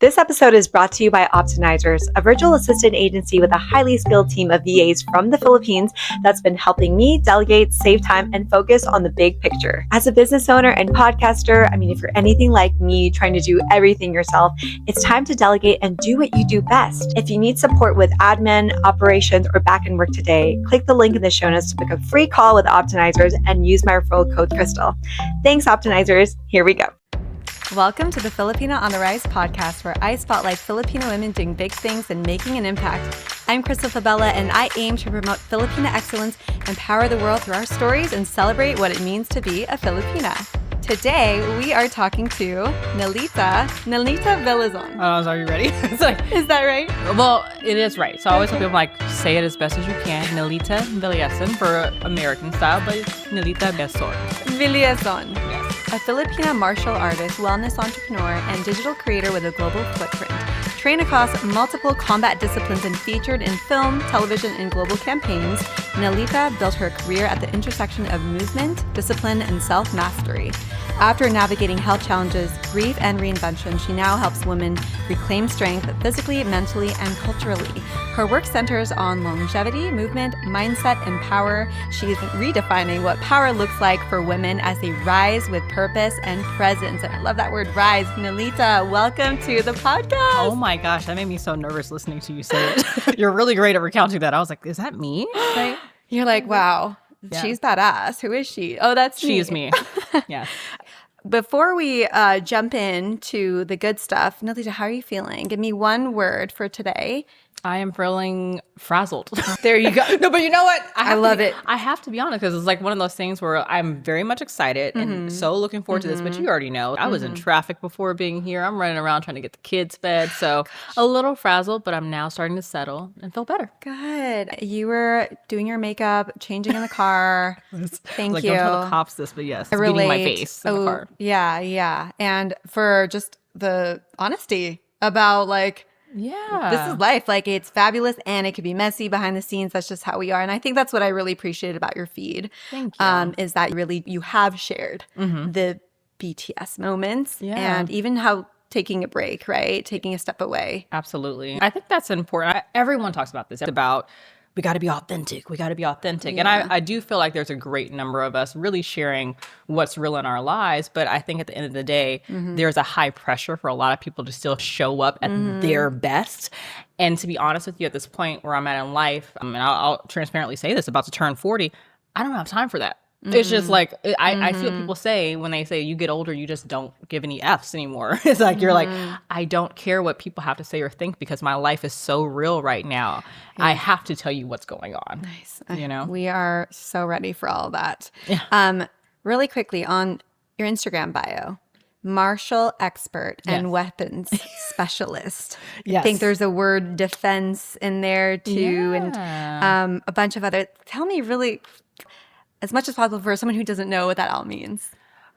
This episode is brought to you by Optimizers, a virtual assistant agency with a highly skilled team of VAs from the Philippines that's been helping me delegate, save time, and focus on the big picture. As a business owner and podcaster, if you're anything like me, trying to do everything yourself, it's time to delegate and do what you do best. If you need support with admin, operations, or back-end work today, click the link in the show notes to book a free call with Optimizers and use my referral code Crystal. Thanks, Optimizers. Here we go. Welcome to the Filipina on the Rise podcast, where I spotlight Filipino women doing big things and making an impact. I'm Crystal Fabella, and I aim to promote Filipina excellence, empower the world through our stories, and celebrate what it means to be a Filipina. Today, we are talking to Nelita Villezon. Are you ready? Is that right? Well, it is right. So I always tell people, say it as best as you can. Nelita Villezon for American style, but it's Nelita Villezon. Yes. A Filipina martial artist, wellness entrepreneur, and digital creator with a global footprint. Trained across multiple combat disciplines and featured in film, television, and global campaigns, Nelita built her career at the intersection of movement, discipline, and self-mastery. After navigating health challenges, grief, and reinvention, she now helps women reclaim strength physically, mentally, and culturally. Her work centers on longevity, movement, mindset, and power. She is redefining what power looks like for women as they rise with purpose and presence. And I love that word, rise. Nelita, welcome to the podcast. Oh my gosh, that made me so nervous listening to you say it. You're really great at recounting that. I was like, is that me? You're like, wow, yeah. She's badass. Who is she? Oh, that's me. She is me. Yeah. Before we jump into the good stuff, Nelita, how are you feeling? Give me one word for today. I am feeling frazzled. There you go. No, but you know what? I love it. I have to be honest, because it's like one of those things where I'm very much excited and so looking forward to this. But you already know, I was in traffic before being here. I'm running around trying to get the kids fed. So a little frazzled, but I'm now starting to settle and feel better. Good. You were doing your makeup, changing in the car. Thank you. Don't tell the cops this, but yes, I it's beating my face in the car. Yeah. And for just the honesty about this is life. It's fabulous and it could be messy behind the scenes. That's just how we are. And I think that's what I really appreciated about your feed. Thank you. Is that you have shared the BTS moments and even how taking a break, right? Taking a step away. Absolutely. I think that's important. Everyone talks about this, about we got to be authentic. Yeah. And I do feel like there's a great number of us really sharing what's real in our lives. But I think at the end of the day, there's a high pressure for a lot of people to still show up at their best. And to be honest with you, at this point where I'm at in life, and I'll transparently say this, about to turn 40, I don't have time for that. It's just I see what people say when they say you get older, you just don't give any F's anymore. It's like, you're like, I don't care what people have to say or think because my life is so real right now. Yeah. I have to tell you what's going on. Nice. We are so ready for all of that. Yeah. Really quickly on your Instagram bio, martial expert and weapons specialist. Yes. I think there's a word defense in there too, and a bunch of other. Tell me really, as much as possible, for someone who doesn't know what that all means.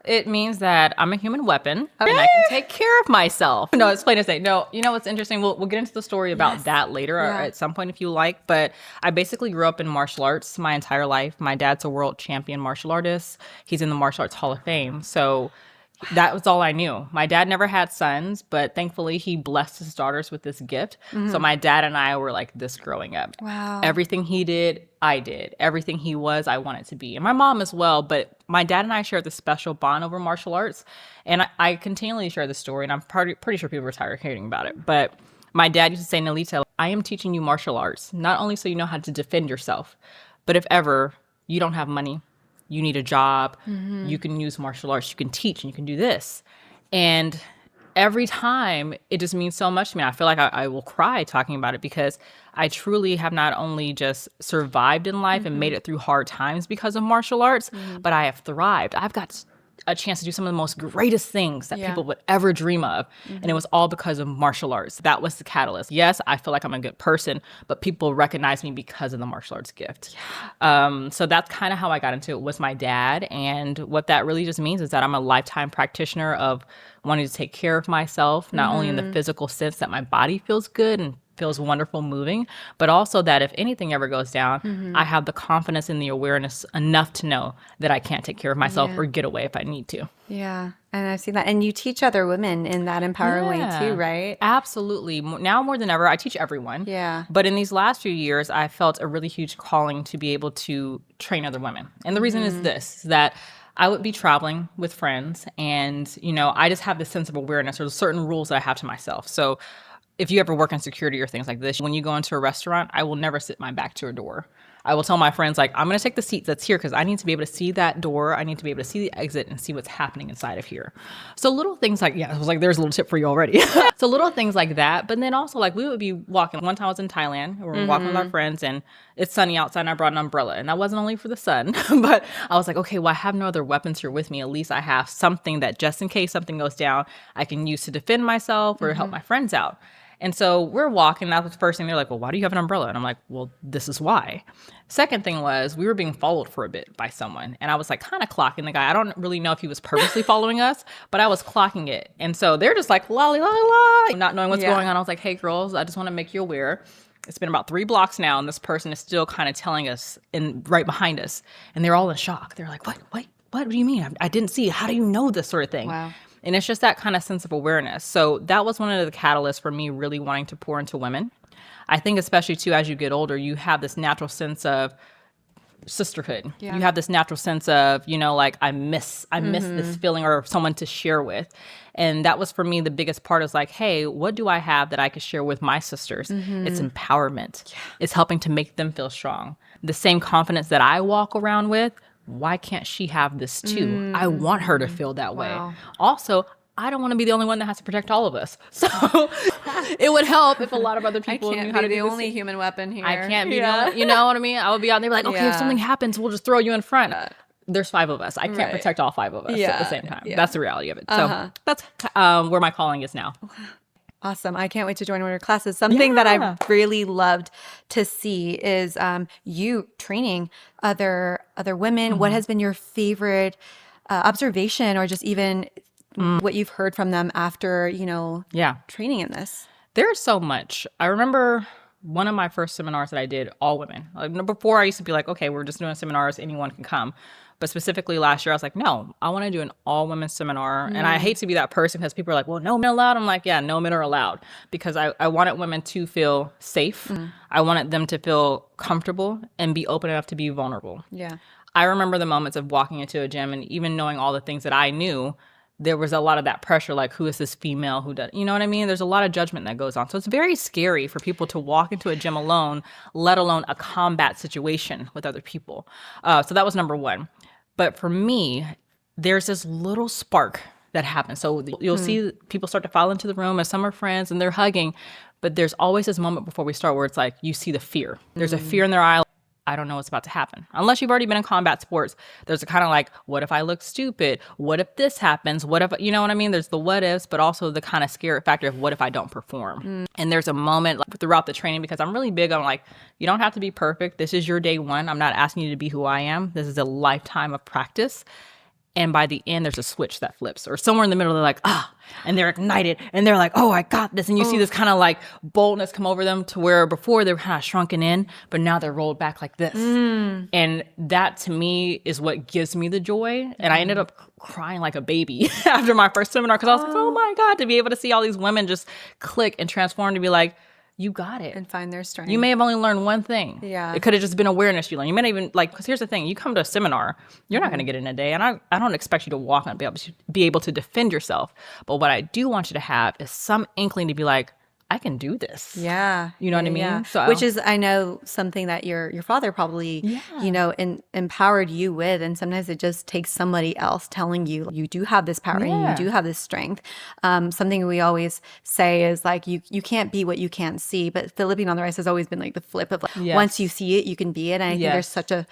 It means that I'm a human weapon and I can take care of myself. No, it's plain to say. No, you know what's interesting? We'll get into the story about that later or at some point if you like. But I basically grew up in martial arts my entire life. My dad's a world champion martial artist. He's in the Martial Arts Hall of Fame. So that was all I knew. My dad never had sons, but thankfully he blessed his daughters with this gift. So my dad and I were like this growing up. Wow. Everything he did, I did. Everything he was, I wanted to be. And my mom as well. But my dad and I shared this special bond over martial arts. And I continually share this story, and I'm pretty sure people are tired of hearing about it. But my dad used to say, Nelita, I am teaching you martial arts, not only so you know how to defend yourself, but if ever you don't have money, you need a job, you can use martial arts, you can teach, and you can do this. And every time, it just means so much to me. I feel like I will cry talking about it because I truly have not only just survived in life and made it through hard times because of martial arts, but I have thrived. I've got a chance to do some of the most greatest things that people would ever dream of. And it was all because of martial arts. That was the catalyst. Yes, I feel like I'm a good person, but people recognize me because of the martial arts gift. So that's kind of how I got into it, was my dad. And what that really just means is that I'm a lifetime practitioner of wanting to take care of myself, not only in the physical sense that my body feels good and feels wonderful moving, but also that if anything ever goes down, I have the confidence and the awareness enough to know that I can't take care of myself or get away if I need to. Yeah. And I've seen that. And you teach other women in that empowering way too, right? Absolutely. Now more than ever, I teach everyone. Yeah. But in these last few years, I felt a really huge calling to be able to train other women. And the reason is this, that I would be traveling with friends and, I just have this sense of awareness or certain rules that I have to myself. So if you ever work in security or things like this, when you go into a restaurant, I will never sit my back to a door. I will tell my friends, like, I'm going to take the seat that's here because I need to be able to see that door. I need to be able to see the exit and see what's happening inside of here. So little things like, I was like, there's a little tip for you already. So little things like that. But then also, like, we would be walking. One time I was in Thailand. We were walking with our friends and it's sunny outside and I brought an umbrella. And that wasn't only for the sun, but I was like, okay, well, I have no other weapons here with me. At least I have something that just in case something goes down, I can use to defend myself or help my friends out. And so we're walking. That was the first thing. They're like, well, why do you have an umbrella? And I'm like, well, this is why. Second thing was we were being followed for a bit by someone. And I was like kind of clocking the guy. I don't really know if he was purposely following us, but I was clocking it. And so they're just like, la, la, la, la, not knowing what's going on. I was like, hey, girls, I just want to make you aware. It's been about 3 blocks now. And this person is still kind of telling us right behind us. And they're all in shock. They're like, what do you mean? I didn't see it. How do you know this sort of thing? Wow. And it's just that kind of sense of awareness. So that was one of the catalysts for me really wanting to pour into women. I think especially too, as you get older, you have this natural sense of sisterhood. Yeah. You have this natural sense of, like I miss this feeling or someone to share with. And that was for me, the biggest part is like, hey, what do I have that I could share with my sisters? It's empowerment. Yeah. It's helping to make them feel strong. The same confidence that I walk around with, why can't she have this too? I want her to feel that way. Also, I don't want to be the only one that has to protect all of us. So it would help if a lot of other people knew how to be do the this. only human weapon here. I can't be the only, you know what I mean? I would be out there like, okay, if something happens, we'll just throw you in front. There's 5 of us. I can't protect all 5 of us at the same time. That's the reality of it. So that's where my calling is now. Awesome. I can't wait to join one of your classes. Something that I've really loved to see is you training other women. What has been your favorite observation or just even what you've heard from them after, training in this? There's so much. I remember one of my first seminars that I did, all women. Like, before I used to be like, okay, we're just doing seminars, anyone can come. But specifically last year, I was like, no, I want to do an all-women seminar. And I hate to be that person because people are like, well, no men allowed. I'm like, yeah, no men are allowed. Because I wanted women to feel safe. I wanted them to feel comfortable and be open enough to be vulnerable. Yeah. I remember the moments of walking into a gym and even knowing all the things that I knew, there was a lot of that pressure, like, who is this female? Who does, you know what I mean? There's a lot of judgment that goes on. So it's very scary for people to walk into a gym alone, let alone a combat situation with other people. So that was number one. But for me, there's this little spark that happens. So you'll see people start to file into the room and some are friends and they're hugging. But there's always this moment before we start where it's like, you see the fear. There's a fear in their eye. I don't know what's about to happen. Unless you've already been in combat sports, there's a kind of like, what if I look stupid? What if this happens? What if, you know what I mean? There's the what ifs, but also the kind of scary factor of what if I don't perform? And there's a moment like, throughout the training, because I'm really big on like, you don't have to be perfect. This is your day one. I'm not asking you to be who I am. This is a lifetime of practice. And by the end, there's a switch that flips. Or somewhere in the middle, they're like, and they're ignited. And they're like, oh, I got this. And you see this kind of like boldness come over them to where before they were kind of shrunken in, but now they're rolled back like this. And that to me is what gives me the joy. And I ended up crying like a baby after my first seminar because I was like, oh my God, to be able to see all these women just click and transform to be like, you got it. And find their strength. You may have only learned one thing. Yeah. It could have just been awareness you learned. You may not even, like, because here's the thing. You come to a seminar, you're not going to get it in a day. And I don't expect you to walk and be able to defend yourself. But what I do want you to have is some inkling to be like, I can do this. Yeah. You know what I mean? Yeah. So, which is, I know, something that your father probably, empowered you with. And sometimes it just takes somebody else telling you, you do have this power and you do have this strength. Something we always say is like, you can't be what you can't see. But Filipino on the Rise has always been like the flip of like, once you see it, you can be it. And I think there's such a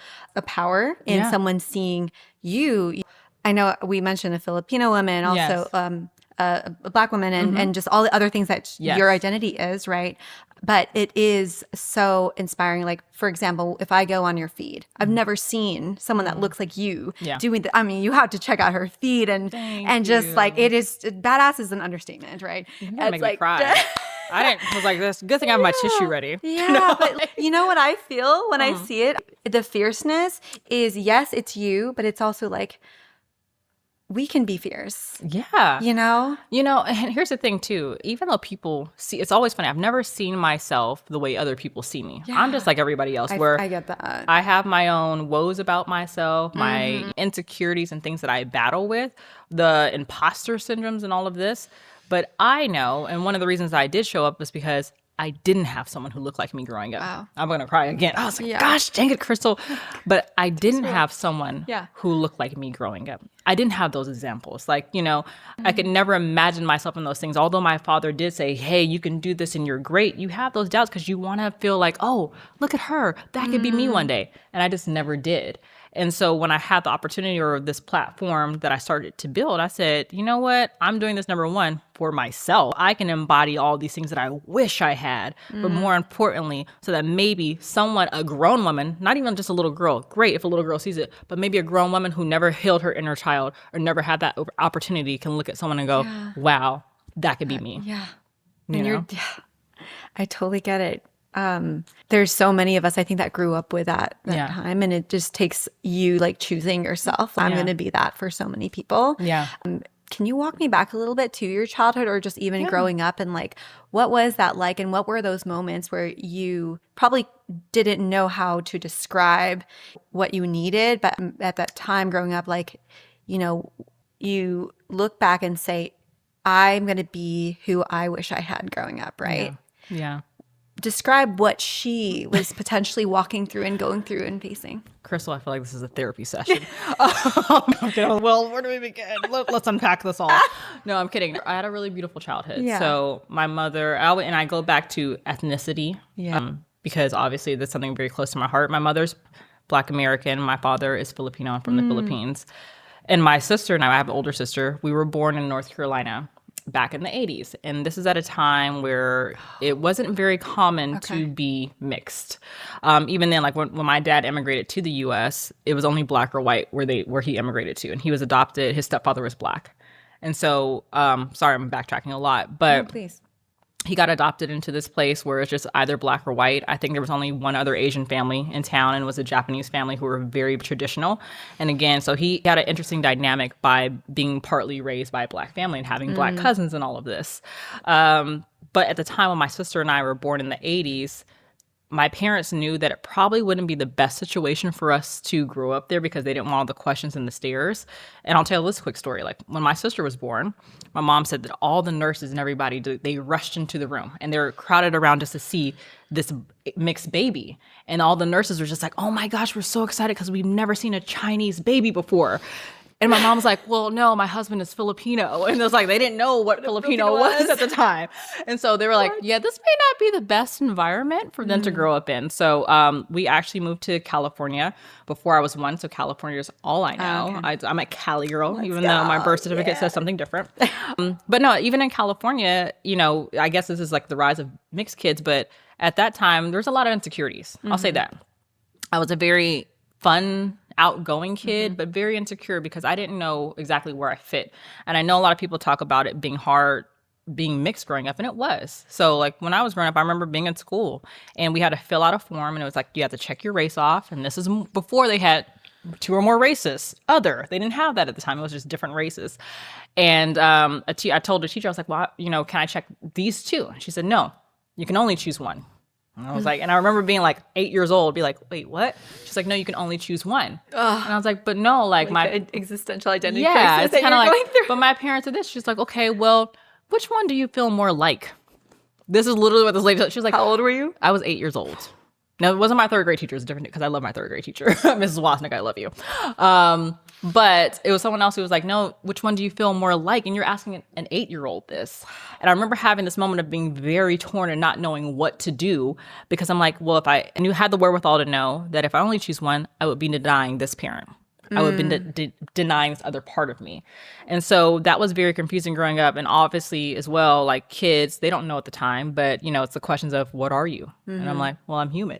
power in someone seeing you. I know we mentioned a Filipino woman, also a Black woman, and just all the other things that your identity is, right? But it is so inspiring. Like, for example, if I go on your feed, I've never seen someone that looks like you doing I mean, you have to check out her feed and just like, it is, badass is an understatement, right? You're gonna make me cry. was like, this good thing I have my tissue ready. Yeah, but you know what I feel when I see it? The fierceness is, yes, it's you, but it's also like, we can be fierce. Yeah. You know? And here's the thing too. Even though people see, it's always funny. I've never seen myself the way other people see me. I'm just like everybody else, where I get that. I have my own woes about myself, my insecurities and things that I battle with, the imposter syndromes and all of this. But I know, and one of the reasons I did show up was because I didn't have someone who looked like me growing up. Wow. I'm going to cry again. I was like, gosh, dang it, Crystal. But I didn't have someone Yeah. who looked like me growing up. I didn't have those examples. Like, I could never imagine myself in those things. Although my father did say, hey, you can do this and you're great. You have those doubts because you want to feel like, oh, look at her. That could be me one day. And I just never did. And so when I had the opportunity or this platform that I started to build, I said, you know what? I'm doing this, number one, for myself. I can embody all these things that I wish I had, but more importantly, so that maybe someone, a grown woman, not even just a little girl, great if a little girl sees it, but maybe a grown woman who never healed her inner child or never had that opportunity can look at someone and go, wow, that could be me. Yeah. You know? I totally get it. There's so many of us, I think, that grew up with that time, and it just takes you like choosing yourself. I'm going to be that for so many people. Yeah. Can you walk me back a little bit to your childhood, or just even growing up, and like, what was that like, and what were those moments where you probably didn't know how to describe what you needed, but at that time growing up, like, you look back and say, I'm going to be who I wish I had growing up, right? Yeah. Describe what she was potentially walking through and going through and facing. Crystal, I feel like this is a therapy session. Well, where do we begin? Let's unpack this all. No, I'm kidding. I had a really beautiful childhood. Yeah. So my mother, and I go back to ethnicity, because obviously that's something very close to my heart. My mother's Black American. My father is Filipino. I'm from the Philippines. And my sister and I have an older sister. We were born in North Carolina back in the 80s. And this is at a time where it wasn't very common to be mixed. Even then, like when my dad immigrated to the US, it was only Black or white where he immigrated to. And he was adopted. His stepfather was Black. And so, sorry, I'm backtracking a lot, but Please. he got adopted into this place where it's just either Black or white. I think there was only one other Asian family in town, and it was a Japanese family who were very traditional. And again, so he had an interesting dynamic by being partly raised by a Black family and having Black cousins and all of this. But at the time when my sister and I were born in the 80s, my parents knew that it probably wouldn't be the best situation for us to grow up there because they didn't want all the questions and the stares. And I'll tell this quick story. Like when my sister was born, my mom said that all the nurses and everybody, they rushed into the room and they were crowded around just to see this mixed baby. And all the nurses were just like, oh my gosh, we're so excited because we've never seen a Chinese baby before. And my mom was like, well, no, my husband is Filipino. And it was like, they didn't know what Filipino was at the time. And so they were like, yeah, this may not be the best environment for them to grow up in. So we actually moved to California before I was 1. So California is all I know. I'm a Cali girl, even though my birth certificate says something different. But no, even in California, I guess this is like the rise of mixed kids. But at that time, there's a lot of insecurities. I'll say that. I was a very fun, outgoing kid, but very insecure because I didn't know exactly where I fit. And I know a lot of people talk about it being hard, being mixed growing up, and it was. So like when I was growing up, I remember being in school and we had to fill out a form, and it was like, you have to check your race off. And this is before they had 2 or more races. They didn't have that at the time. It was just different races. And I told the teacher, I was like, well, can I check these 2? And she said, no, you can only choose 1. And I was like, and I remember being like 8 years old, be like, wait, what? She's like, no, you can only choose 1. And I was like, but no, like my existential identity yeah, crisis it's kind of like, going through. but my parents did this. She's like, okay, well, which one do you feel more like? This is literally what this lady said. She was like, how old were you? I was 8 years old. Now, it wasn't my 3rd grade teacher. It was different because I love my 3rd grade teacher. Mrs. Wasnick, I love you. But it was someone else who was like, no, which one do you feel more like? And you're asking an 8-year-old this. And I remember having this moment of being very torn and not knowing what to do because I'm like, well, and you had the wherewithal to know that if I only choose one, I would be denying this parent. I would have been denying this other part of me. And so that was very confusing growing up. And obviously as well, like kids, they don't know at the time, but it's the questions of what are you? And I'm like, well, I'm human.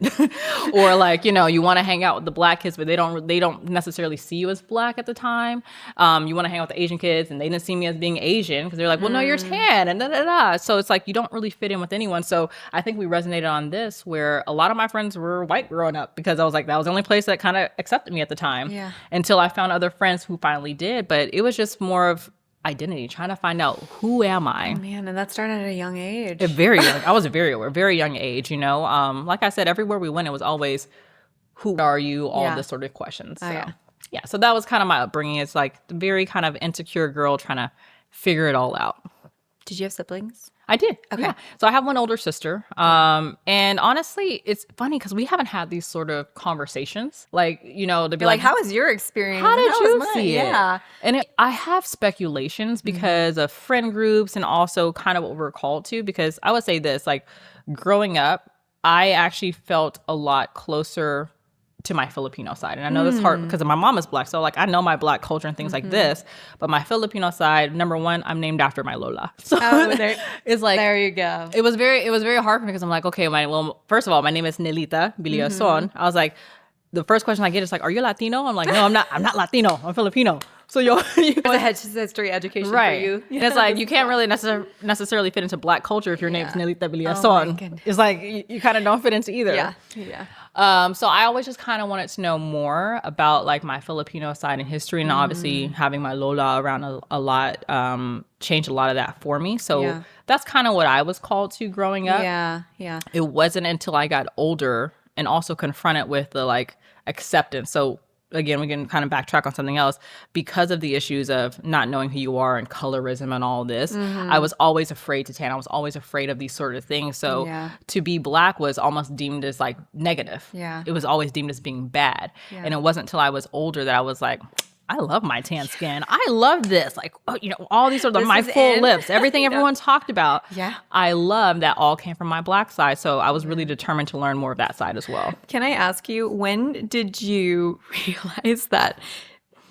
Or like, you want to hang out with the Black kids, but they don't necessarily see you as Black at the time. You want to hang out with the Asian kids and they didn't see me as being Asian because they're like, well, no, you're tan and da da da. So it's like, you don't really fit in with anyone. So I think we resonated on this where a lot of my friends were white growing up because I was like, that was the only place that kind of accepted me at the time. Yeah. Until I found other friends who finally did. But it was just more of identity, trying to find out who am I. Oh, man, and that started at a young age. Very young. I was very young age, Like I said, everywhere we went, it was always, who are you? All this sort of questions. So, yeah. So that was kind of my upbringing. It's like the very kind of insecure girl trying to figure it all out. Did you have siblings? I did. Okay. Yeah. So I have one older sister. And honestly, it's funny because we haven't had these sort of conversations. Like, to be You're like, how was your experience? How did you was see it? Yeah. And I have speculations because of friend groups and also kind of what we're called to. Because I would say this, like growing up, I actually felt a lot closer to my Filipino side. And I know this hard because my mom is Black. So like I know my Black culture and things like this. But my Filipino side, number one, I'm named after my Lola. So it's like, there you go. It was very hard for me because I'm like, okay, first of all, my name is Nelita Villezon. I was like, the first question I get is like, are you Latino? I'm like, no, I'm not Latino. I'm Filipino. So it's a history education for you. And it's like, you can't really necessarily fit into Black culture if your name's Nelita Villezon. It's like, you kind of don't fit into either. Yeah. So I always just kind of wanted to know more about like my Filipino side and history, and obviously having my Lola around a lot changed a lot of that for me. So that's kind of what I was called to growing up. Yeah. It wasn't until I got older and also confronted with the like acceptance. So again, we can kind of backtrack on something else. Because of the issues of not knowing who you are and colorism and all this, I was always afraid to tan. I was always afraid of these sort of things. So to be Black was almost deemed as like negative. Yeah. It was always deemed as being bad. Yeah. And it wasn't until I was older that I was like, I love my tan skin. I love this. Like, all these sort of my full lips, everything everyone talked about. Yeah. I love that all came from my Black side. So I was really determined to learn more of that side as well. Can I ask you, when did you realize that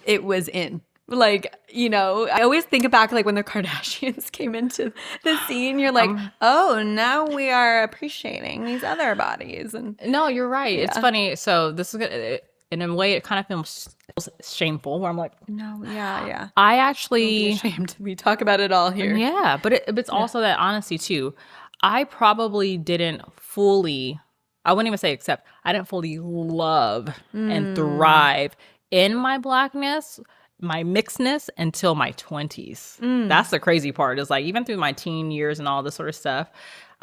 it was in? Like, I always think back like when the Kardashians came into the scene, you're like, oh, now we are appreciating these other bodies. And no, you're right. It's funny. So this is good. In a way, it kind of feels shameful where I'm like, no, yeah. I actually... Don't be ashamed. We talk about it all here. Yeah, but it's also that honesty too. I probably didn't fully, I wouldn't even say accept, I didn't fully love and thrive in my Blackness, my mixedness until my 20s. That's the crazy part, is like even through my teen years and all this sort of stuff,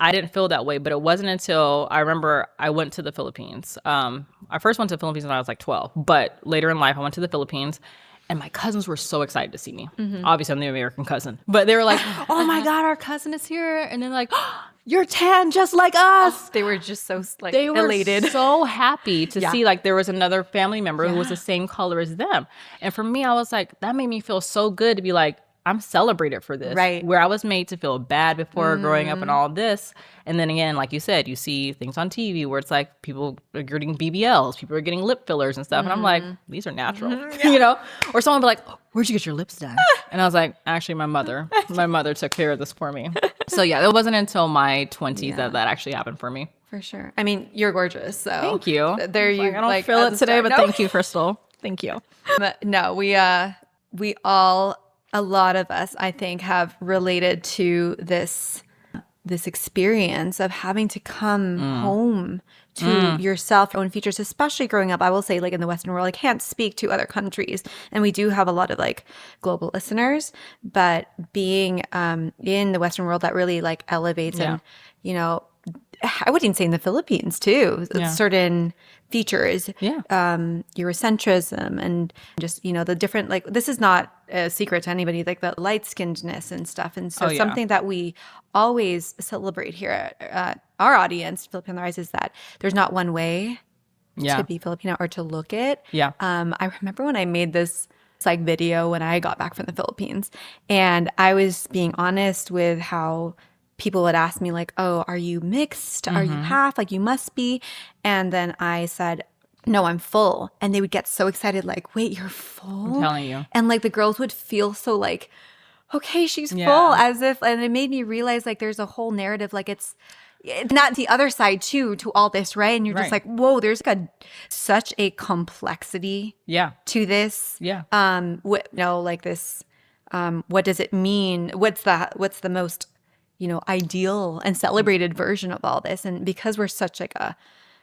I didn't feel that way, but it wasn't until I remember I went to the Philippines. I first went to the Philippines when I was like 12, but later in life I went to the Philippines and my cousins were so excited to see me. Obviously I'm the American cousin, but they were like, oh my God, our cousin is here. And they're like, oh, you're tan just like us. They were just so like they were elated. So happy to see like there was another family member who was the same color as them. And for me, I was like, that made me feel so good to be like, I'm celebrated for this. Right. Where I was made to feel bad before growing up and all this. And then again, like you said, you see things on TV where it's like people are getting BBLs, people are getting lip fillers and stuff. And I'm like, these are natural, Or someone would be like, oh, where'd you get your lips done? And I was like, actually, my mother took care of this for me. So yeah, it wasn't until my 20s that actually happened for me. For sure. I mean, you're gorgeous. So thank you. There you I don't feel it today, but thank you, Crystal. Thank you. No, we all, a lot of us, I think, have related to this experience of having to come home to yourself, your own features, especially growing up. I will say, like in the Western world, I can't speak to other countries, and we do have a lot of like global listeners, but being in the Western world, that really like elevates and, I would even say in the Philippines too, certain features, Eurocentrism and just, the different, like, this is not a secret to anybody, like the light-skinnedness and stuff. And so something that we always celebrate here at our audience, Filipino Rise, is that there's not one way to be Filipino or to look it. Yeah. I remember when I made this like video when I got back from the Philippines, and I was being honest with how people would ask me like, oh, are you mixed? Are you half? Like, you must be. And then I said, no, I'm full. And they would get so excited, like, wait, you're full? I'm telling you. And like the girls would feel so like, okay, she's Yeah. full, as if, and it made me realize like there's a whole narrative, like it's not the other side too to all this, right? And you're just Right. like, whoa, there's like such a complexity Yeah. to this. Yeah. Like this, what does it mean? What's the most, ideal and celebrated version of all this? And because we're such like a,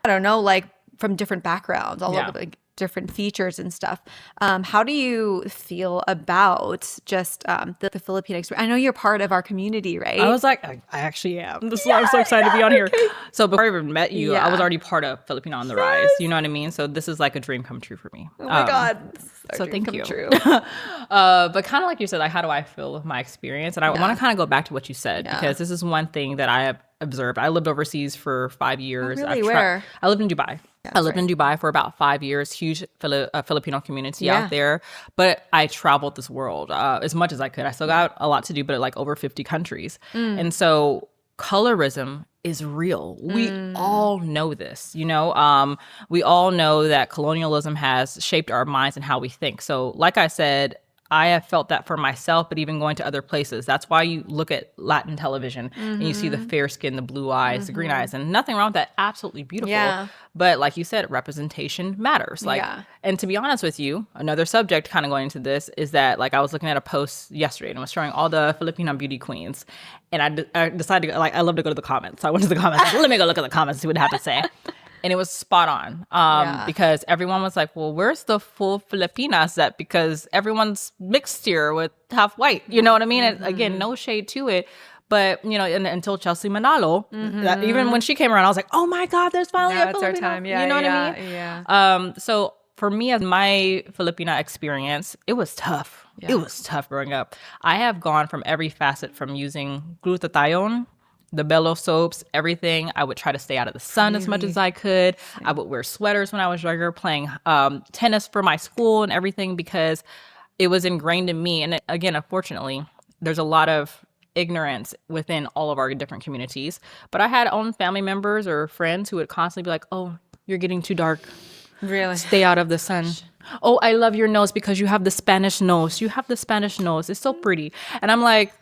I don't know, like from different backgrounds, all Yeah. over like different features and stuff. How do you feel about just the Filipino experience? I know you're part of our community, right? I was like, I actually am. This is why I'm so excited to be on here. So before I even met you, I was already part of Filipino on the Rise. You know what I mean? So this is like a dream come true for me. Oh my God. So thank you. True. But kind of like you said, like, how do I feel with my experience? And I want to kind of go back to what you said, because this is one thing that I have observed. I lived overseas for 5 years. Really? Where? I lived in Dubai. I lived in Dubai for about 5 years. Huge Filipino community out there. But I traveled this world as much as I could. I still got a lot to do, but like over 50 countries. And so colorism is real. We all know this, we all know that colonialism has shaped our minds and how we think. So like I said, I have felt that for myself, but even going to other places. That's why you look at Latin television and you see the fair skin, the blue eyes, the green eyes, and nothing wrong with that. Absolutely beautiful. Yeah. But like you said, representation matters. And to be honest with you, another subject kind of going into this is that, like, I was looking at a post yesterday and it was showing all the Filipino beauty queens. And I decided, I love to go to the comments. So I went to the comments, like, let me go look at the comments and see what they have to say. And it was spot on because everyone was like, well, where's the full Filipinas that, because everyone's mixed here with half white, you know what I mean? And again, no shade to it. But, until Chelsea Manalo, that even when she came around, I was like, oh my God, there's finally a It's our Filipino. time. Yeah, you know what I mean? Yeah. So for me, as my Filipina experience, it was tough. Yeah. It was tough growing up. I have gone from every facet, from using glutathione, the bellow soaps, everything. I would try to stay out of the sun as much as I could. I would wear sweaters when I was younger, playing tennis for my school and everything, because it was ingrained in me. And again, unfortunately, there's a lot of ignorance within all of our different communities. But I had own family members or friends who would constantly be like, oh, you're getting too dark. Really? Stay out of the sun. Oh, I love your nose because you have the Spanish nose. You have the Spanish nose. It's so pretty. And I'm like,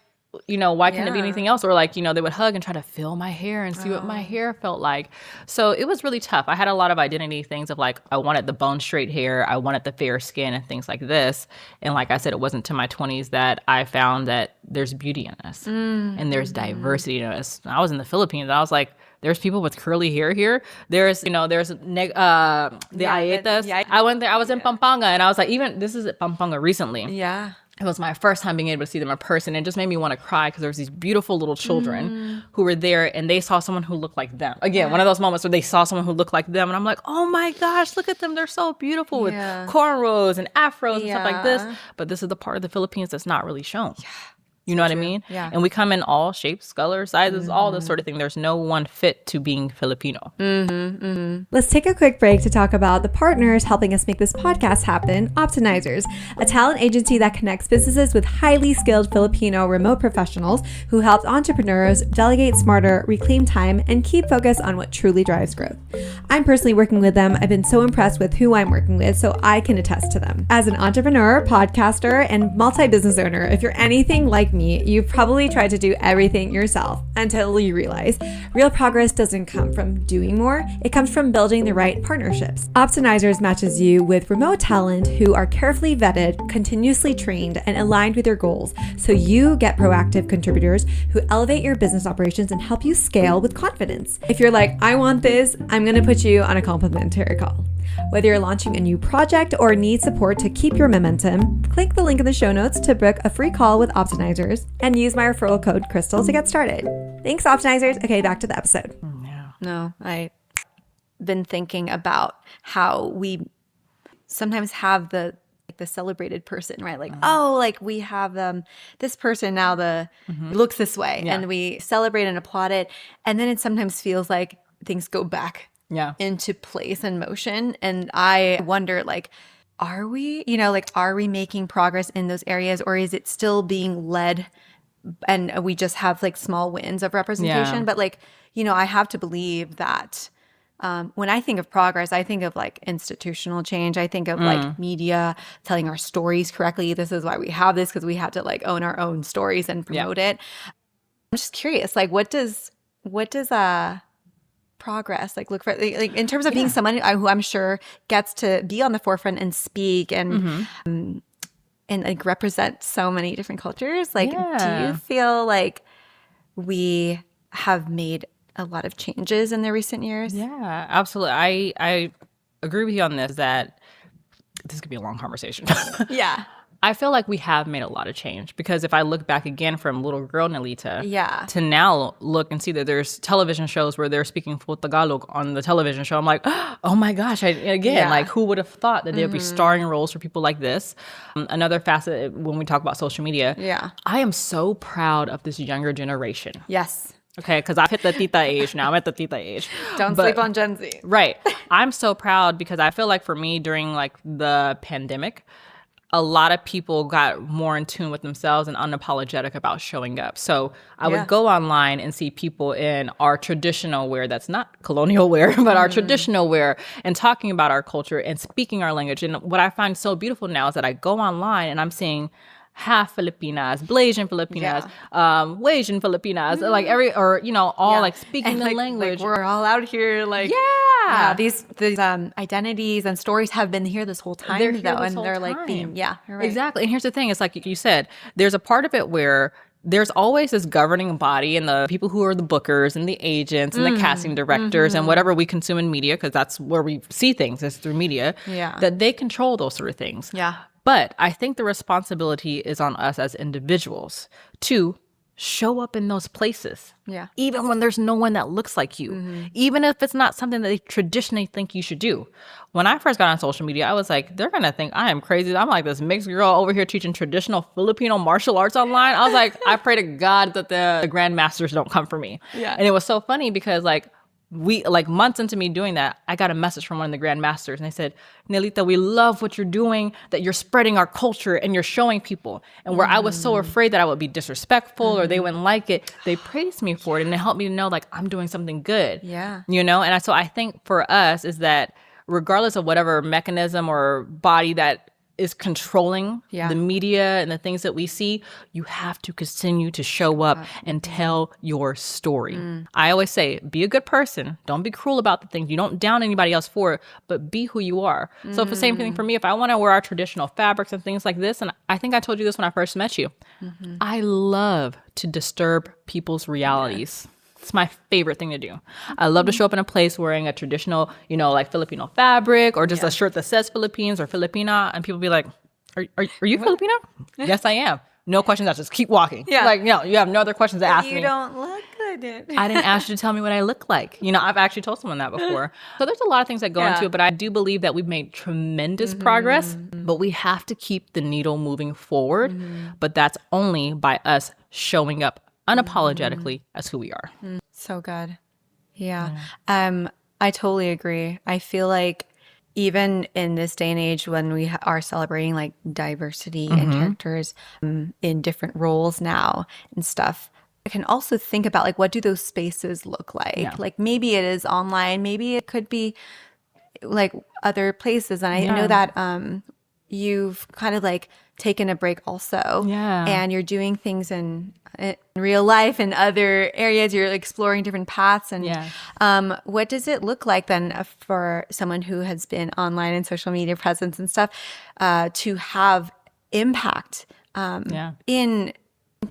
why can't it be anything else? Or like, they would hug and try to feel my hair and see what my hair felt like. So it was really tough. I had a lot of identity things of like, I wanted the bone straight hair. I wanted the fair skin and things like this. And like I said, it wasn't to my 20s that I found that there's beauty in us and there's diversity in us. I was in the Philippines. I was like, there's people with curly hair here. There's, the Ayetas. Yeah. I went there. I was in Pampanga, and I was like, this is at Pampanga recently. Yeah. It was my first time being able to see them in person. It just made me want to cry because there was these beautiful little children who were there, and they saw someone who looked like them. Again, one of those moments where they saw someone who looked like them, and I'm like, oh my gosh, look at them. They're so beautiful with cornrows and afros and stuff like this. But this is the part of the Philippines that's not really shown. Yeah. You know what I mean? Yeah. And we come in all shapes, colors, sizes, all this sort of thing. There's no one fit to being Filipino. Let's take a quick break to talk about the partners helping us make this podcast happen, Optimizers, a talent agency that connects businesses with highly skilled Filipino remote professionals who help entrepreneurs delegate smarter, reclaim time, and keep focus on what truly drives growth. I'm personally working with them. I've been so impressed with who I'm working with, so I can attest to them. As an entrepreneur, podcaster, and multi-business owner, if you're anything like me, you've probably tried to do everything yourself until you realize real progress doesn't come from doing more. It comes from building the right partnerships. Optimizers matches you with remote talent who are carefully vetted, continuously trained, and aligned with your goals, so you get proactive contributors who elevate your business operations and help you scale with confidence. If you're like, I want this, I'm going to put you on a complimentary call. Whether you're launching a new project or need support to keep your momentum, click the link in the show notes to book a free call with Optimizers and use my referral code Crystal to get started. Thanks, Optimizers. Okay, back to the episode. No, I've been thinking about how we sometimes have the celebrated person, right? Like, oh, like we have this person now looks this way, and we celebrate and applaud it. And then it sometimes feels like things go back into place and motion. And I wonder, like, are we making progress in those areas, or is it still being led and we just have like small wins of representation? But like, I have to believe that when I think of progress, I think of like institutional change. I think of like media telling our stories correctly. This is why we have this, because we have to like own our own stories and promote it. I'm just curious, like what does progress like look for, like in terms of being someone who I'm sure gets to be on the forefront and speak and like represent so many different cultures? Like, do you feel like we have made a lot of changes in the recent years? Yeah, absolutely. I agree with you on this, that this could be a long conversation. Yeah. I feel like we have made a lot of change, because if I look back again from little girl Nelita to now look and see that there's television shows where they're speaking full Tagalog on the television show, I'm like, oh my gosh, like who would have thought that there'd be starring roles for people like this? Another facet when we talk about social media, I am so proud of this younger generation. Yes. Okay, because I've hit the tita age now. I'm at the tita age. Don't sleep on Gen Z. Right. I'm so proud, because I feel like for me during like the pandemic, a lot of people got more in tune with themselves and unapologetic about showing up. So I would go online and see people in our traditional wear, that's not colonial wear, but our traditional wear, and talking about our culture and speaking our language. And what I find so beautiful now is that I go online and I'm seeing half Filipinas, Blasian Filipinas, Asian Filipinas, like all like speaking the language. Like we're all out here, like these identities and stories have been here this whole time, they're like being you're right. Exactly. And here's the thing: it's like you said, there's a part of it where there's always this governing body and the people who are the bookers and the agents and the casting directors and whatever we consume in media, because that's where we see things, is through media. That they control those sort of things. But I think the responsibility is on us as individuals to show up in those places. Even when there's no one that looks like you. Even if it's not something that they traditionally think you should do. When I first got on social media, I was like, they're going to think I am crazy. I'm like this mixed girl over here teaching traditional Filipino martial arts online. I was like, I pray to God that the grandmasters don't come for me. And it was so funny because months into me doing that, I got a message from one of the grandmasters, and they said, Nelita, we love what you're doing, that you're spreading our culture and you're showing people. And where I was so afraid that I would be disrespectful or they wouldn't like it, they praised me for it, and it helped me to know like I'm doing something good. And so I think for us is that regardless of whatever mechanism or body that is controlling the media and the things that we see, you have to continue to show up and tell your story. I always say, be a good person. Don't be cruel about the things. You don't down anybody else for it, but be who you are. So if the same thing for me, if I want to wear our traditional fabrics and things like this, and I think I told you this when I first met you, I love to disturb people's realities. It's my favorite thing to do. I love to show up in a place wearing a traditional, like Filipino fabric or just a shirt that says Philippines or Filipina, and people be like, are you Filipino? Yes, I am. No questions asked. Just keep walking. You have no other questions to ask me. You don't look good. I didn't ask you to tell me what I look like. I've actually told someone that before. So there's a lot of things that go into it, but I do believe that we've made tremendous progress, but we have to keep the needle moving forward. But that's only by us showing up unapologetically as who we are. So good. I totally agree. I feel like even in this day and age when we are celebrating like diversity and characters in different roles now and stuff, I can also think about like, what do those spaces look like? Like maybe it is online, maybe it could be like other places. And I know that you've kind of like taken a break also. And you're doing things in real life and other areas. You're exploring different paths. And what does it look like then for someone who has been online and social media presence and stuff to have impact in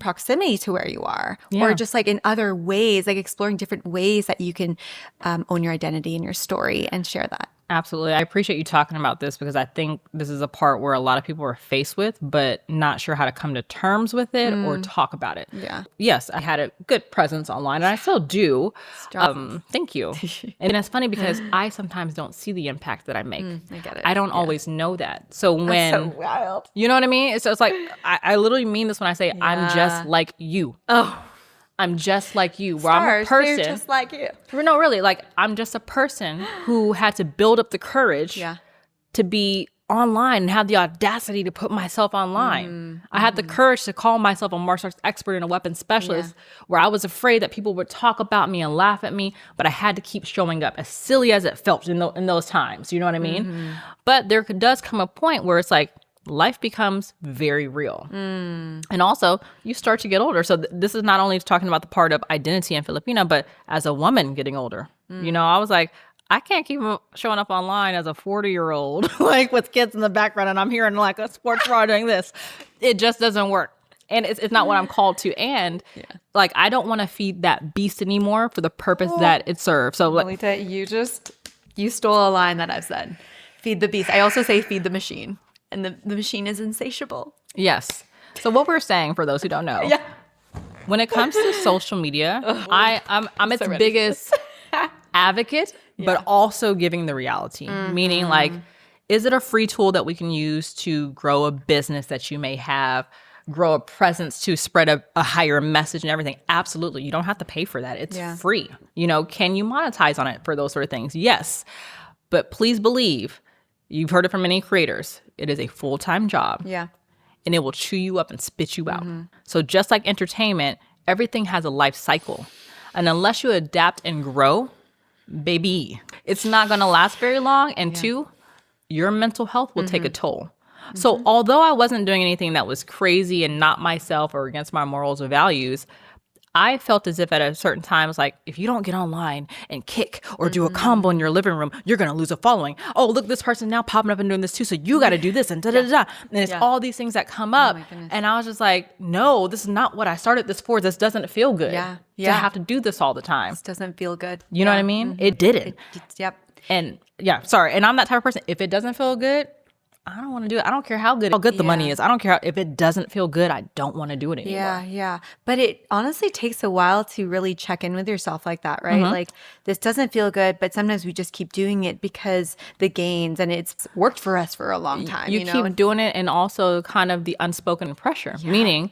proximity to where you are, or just like in other ways, like exploring different ways that you can own your identity and your story and share that? Absolutely. I appreciate you talking about this, because I think this is a part where a lot of people are faced with, but not sure how to come to terms with it or talk about it. Yes, I had a good presence online, and I still do. Thank you. And it's funny because I sometimes don't see the impact that I make. I get it. I don't always know that. So when, that's so wild. You know what I mean? So it's like, I literally mean this when I say I'm just like you. I'm just like you. Where I'm a person. They're just like you. No, really. Like, I'm just a person who had to build up the courage to be online and have the audacity to put myself online. I had the courage to call myself a martial arts expert and a weapons specialist, where I was afraid that people would talk about me and laugh at me, but I had to keep showing up, as silly as it felt in those times. You know what I mean? But there does come a point where it's like life becomes very real. And also, you start to get older. So this is not only talking about the part of identity in Filipina, but as a woman getting older. You know, I was like, I can't keep showing up online as a 40-year-old, like with kids in the background, and I'm hearing like a sports bra doing this. It just doesn't work. And it's not what I'm called to. And like, I don't want to feed that beast anymore for the purpose that it serves. So Nelita, you stole a line that I've said. Feed the beast. I also say feed the machine. And the machine is insatiable. Yes. So what we're saying, for those who don't know, when it comes to social media, I'm its biggest advocate, but also giving the reality. Meaning, like, is it a free tool that we can use to grow a business that you may have, grow a presence to spread a higher message and everything? Absolutely. You don't have to pay for that. It's free. You know, can you monetize on it for those sort of things? Yes. But please believe, you've heard it from many creators, it is a full-time job. Yeah. And it will chew you up and spit you out. So just like entertainment, everything has a life cycle. And unless you adapt and grow, baby, it's not going to last very long. And two, your mental health will take a toll. So although I wasn't doing anything that was crazy and not myself or against my morals or values, I felt as if at a certain time, it's like, if you don't get online and kick or do a combo in your living room, you're going to lose a following. Oh, look, this person now popping up and doing this too. So you got to do this and da-da-da-da. And it's all these things that come up. And I was just like, no, this is not what I started this for. This doesn't feel good to have to do this all the time. This doesn't feel good. You know what I mean? It didn't. Yep. And sorry. And I'm that type of person. If it doesn't feel good, I don't want to do it. I don't care how good the money is. I don't care if it doesn't feel good. I don't want to do it anymore. Yeah. But it honestly takes a while to really check in with yourself like that, right? Like, this doesn't feel good, but sometimes we just keep doing it because the gains, and it's worked for us for a long time. You know? Keep doing it, and also kind of the unspoken pressure. Meaning,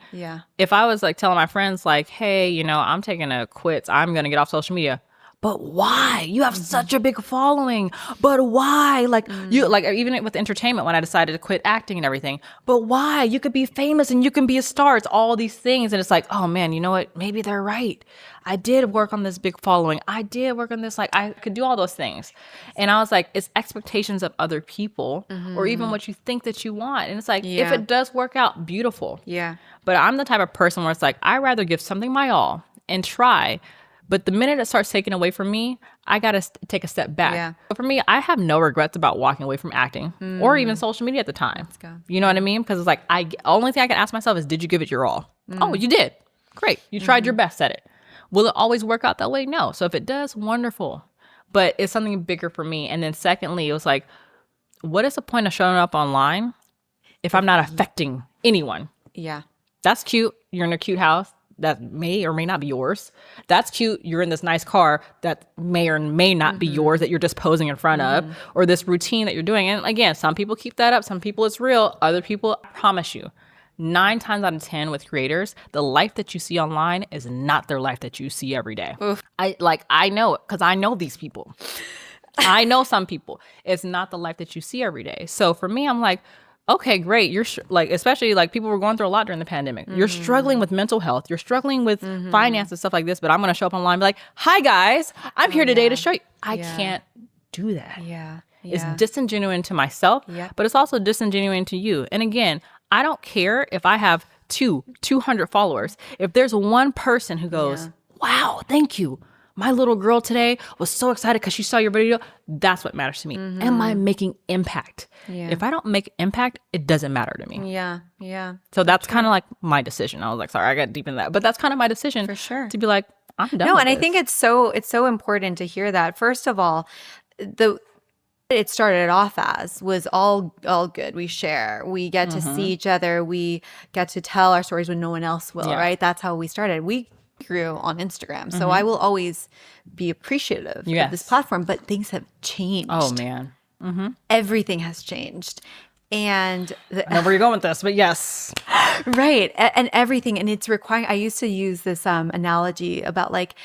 if I was like telling my friends like, hey, you know, I'm taking a quits, I'm going to get off social media. But why? You have such a big following. But why? Like you, like even with entertainment, when I decided to quit acting and everything. But why? You could be famous and you can be a star. It's all these things, and it's like, oh man, you know what? Maybe they're right. I did work on this big following. I did work on this. Like, I could do all those things, and I was like, it's expectations of other people, or even what you think that you want. And it's like, if it does work out, beautiful. Yeah. But I'm the type of person where it's like, I rather give something my all and try. But the minute it starts taking away from me, I got to take a step back. Yeah. But for me, I have no regrets about walking away from acting or even social media at the time. Let's go. You know what I mean? Because it's like, only thing I can ask myself is, did you give it your all? Oh, you did. Great. You tried your best at it. Will it always work out that way? No. So if it does, wonderful. But it's something bigger for me. And then secondly, it was like, what is the point of showing up online if I'm not affecting anyone? Yeah. That's cute. You're in a cute house that may or may not be yours. That's cute. You're in this nice car that may or may not be yours, that you're just posing in front of, or this routine that you're doing. And again, some people keep that up. Some people it's real. Other people, I promise you, 9 times out of 10 with creators, the life that you see online is not their life that you see every day. Oof. I know it because I know these people. I know some people. It's not the life that you see every day. So for me, I'm like, okay, great. You're like, especially like people were going through a lot during the pandemic. You're struggling with mental health. You're struggling with finance and stuff like this. But I'm going to show up online and be like, hi guys, I'm here today to show you. I can't do that. It's disingenuous to myself, but it's also disingenuous to you. And again, I don't care if I have 200 followers. If there's one person who goes, wow, thank you. My little girl today was so excited because she saw your video. That's what matters to me. Am I making impact? If I don't make impact, it doesn't matter to me. So that's kind of like my decision. I was like, sorry, I got deep in that. But that's kind of my decision. For sure. To be like, I'm done with and this. I think it's so important to hear that. First of all, it started off as was all good. We share. We get to see each other. We get to tell our stories when no one else will, right? That's how we started. We grew on Instagram. So I will always be appreciative of this platform, but things have changed. Oh man. Everything has changed. And I know where you're going with this, but yes. Right. And everything. And it's requiring, I used to use this analogy about like,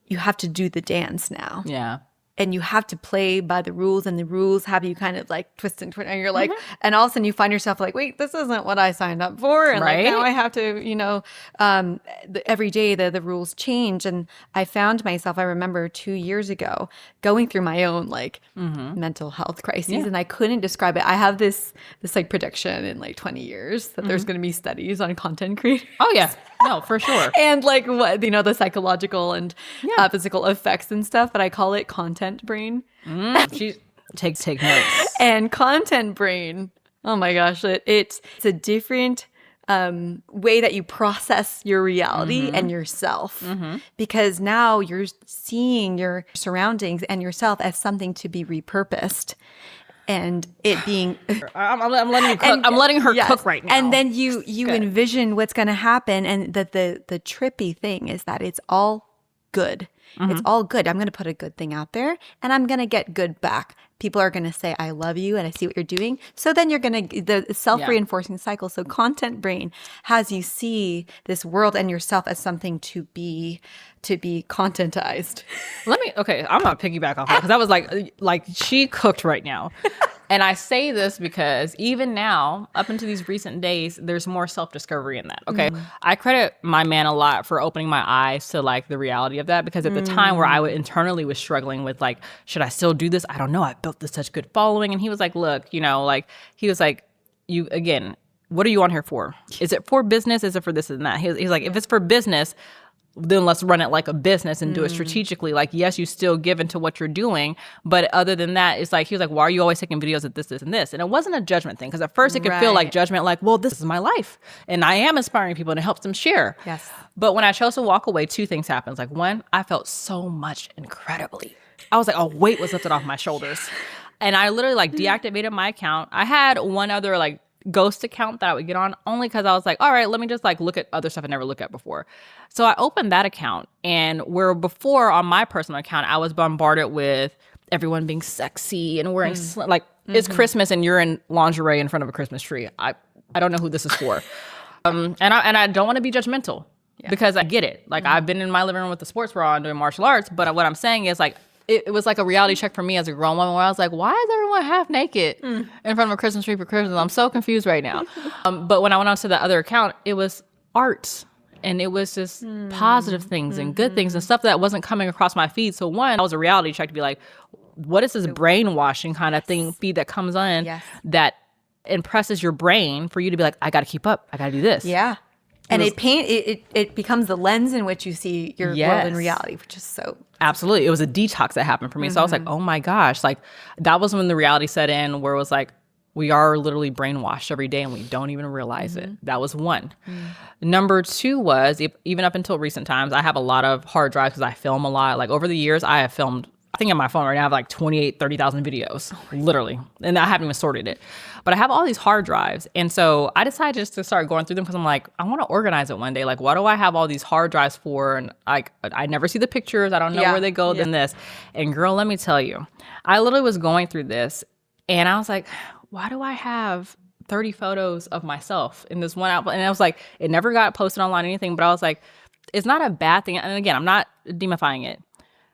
you have to do the dance now. Yeah. and you have to play by the rules, and the rules have you kind of like twist and and you're like, and all of a sudden you find yourself like, wait, this isn't what I signed up for. And like now I have to, every day the rules change. And I found myself, I remember 2 years ago going through my own like mental health crises, and I couldn't describe it. I have this like prediction in like 20 years that there's going to be studies on content creators. Oh yeah. No, for sure. And like what, the psychological and physical effects and stuff, but I call it content brain. She take notes. And content brain, oh my gosh, it's a different way that you process your reality and yourself, because now you're seeing your surroundings and yourself as something to be repurposed. And it being, I'm letting you cook. I'm letting her cook right now. And then you envision what's going to happen, and that the trippy thing is that it's all good. It's all good. I'm going to put a good thing out there, and I'm going to get good back. People are going to say, I love you, and I see what you're doing. So then you're going to, the self-reinforcing cycle. So content brain has you see this world and yourself as something to be contentized. I'm going to piggyback off that, because that was like she cooked right now. And I say this because even now, up into these recent days, there's more self-discovery in that. Okay. I credit my man a lot for opening my eyes to like the reality of that, because at the time where I internally was struggling with like, should I still do this? I don't know. I built this such good following. And he was like, look, he was like, what are you on here for? Is it for business? Is it for this and that? He's like, if it's for business, then let's run it like a business and do it strategically. Like, yes, you still give into what you're doing, but other than that, it's like, he was like, why are you always taking videos of this, and this? And it wasn't a judgment thing, because at first it could feel like judgment, like, well, this is my life, and I am inspiring people, and it helps them share. Yes. But when I chose to walk away, two things happened. Like, one, I felt so much incredibly. I was like, a weight was lifted off my shoulders. And I literally like deactivated my account. I had one other like ghost account that I would get on, only because I was like, all right, let me just like look at other stuff I never looked at before. So I opened that account, and where before on my personal account, I was bombarded with everyone being sexy and wearing it's Christmas and you're in lingerie in front of a Christmas tree. I don't know who this is for. And I don't want to be judgmental because I get it. Like I've been in my living room with the sports bra on doing martial arts, but what I'm saying is like, it was like a reality check for me as a grown woman, where I was like, why is everyone half naked in front of a Christmas tree for Christmas? I'm so confused right now. But when I went on to the other account, it was art. And it was just positive things and good things and stuff that wasn't coming across my feed. So one, that was a reality check to be like, what is this brainwashing kind of feed that comes on that impresses your brain for you to be like, I got to keep up. I got to do this. Yeah. And it becomes the lens in which you see your world in reality, which is so... Absolutely. It was a detox that happened for me. So I was like, oh my gosh. Like that was when the reality set in, where it was like, we are literally brainwashed every day and we don't even realize it. That was one. Number two was, even up until recent times, I have a lot of hard drives because I film a lot. Like over the years, I have filmed, I think on my phone right now, I have like 30,000 videos, literally. And I haven't even sorted it. But I have all these hard drives. And so I decided just to start going through them because I'm like, I want to organize it one day. Like, what do I have all these hard drives for? And like, I never see the pictures. I don't know where they go than this. And girl, let me tell you, I literally was going through this and I was like, why do I have 30 photos of myself in this one outfit? And I was like, it never got posted online or anything, but I was like, it's not a bad thing. And again, I'm not demifying it,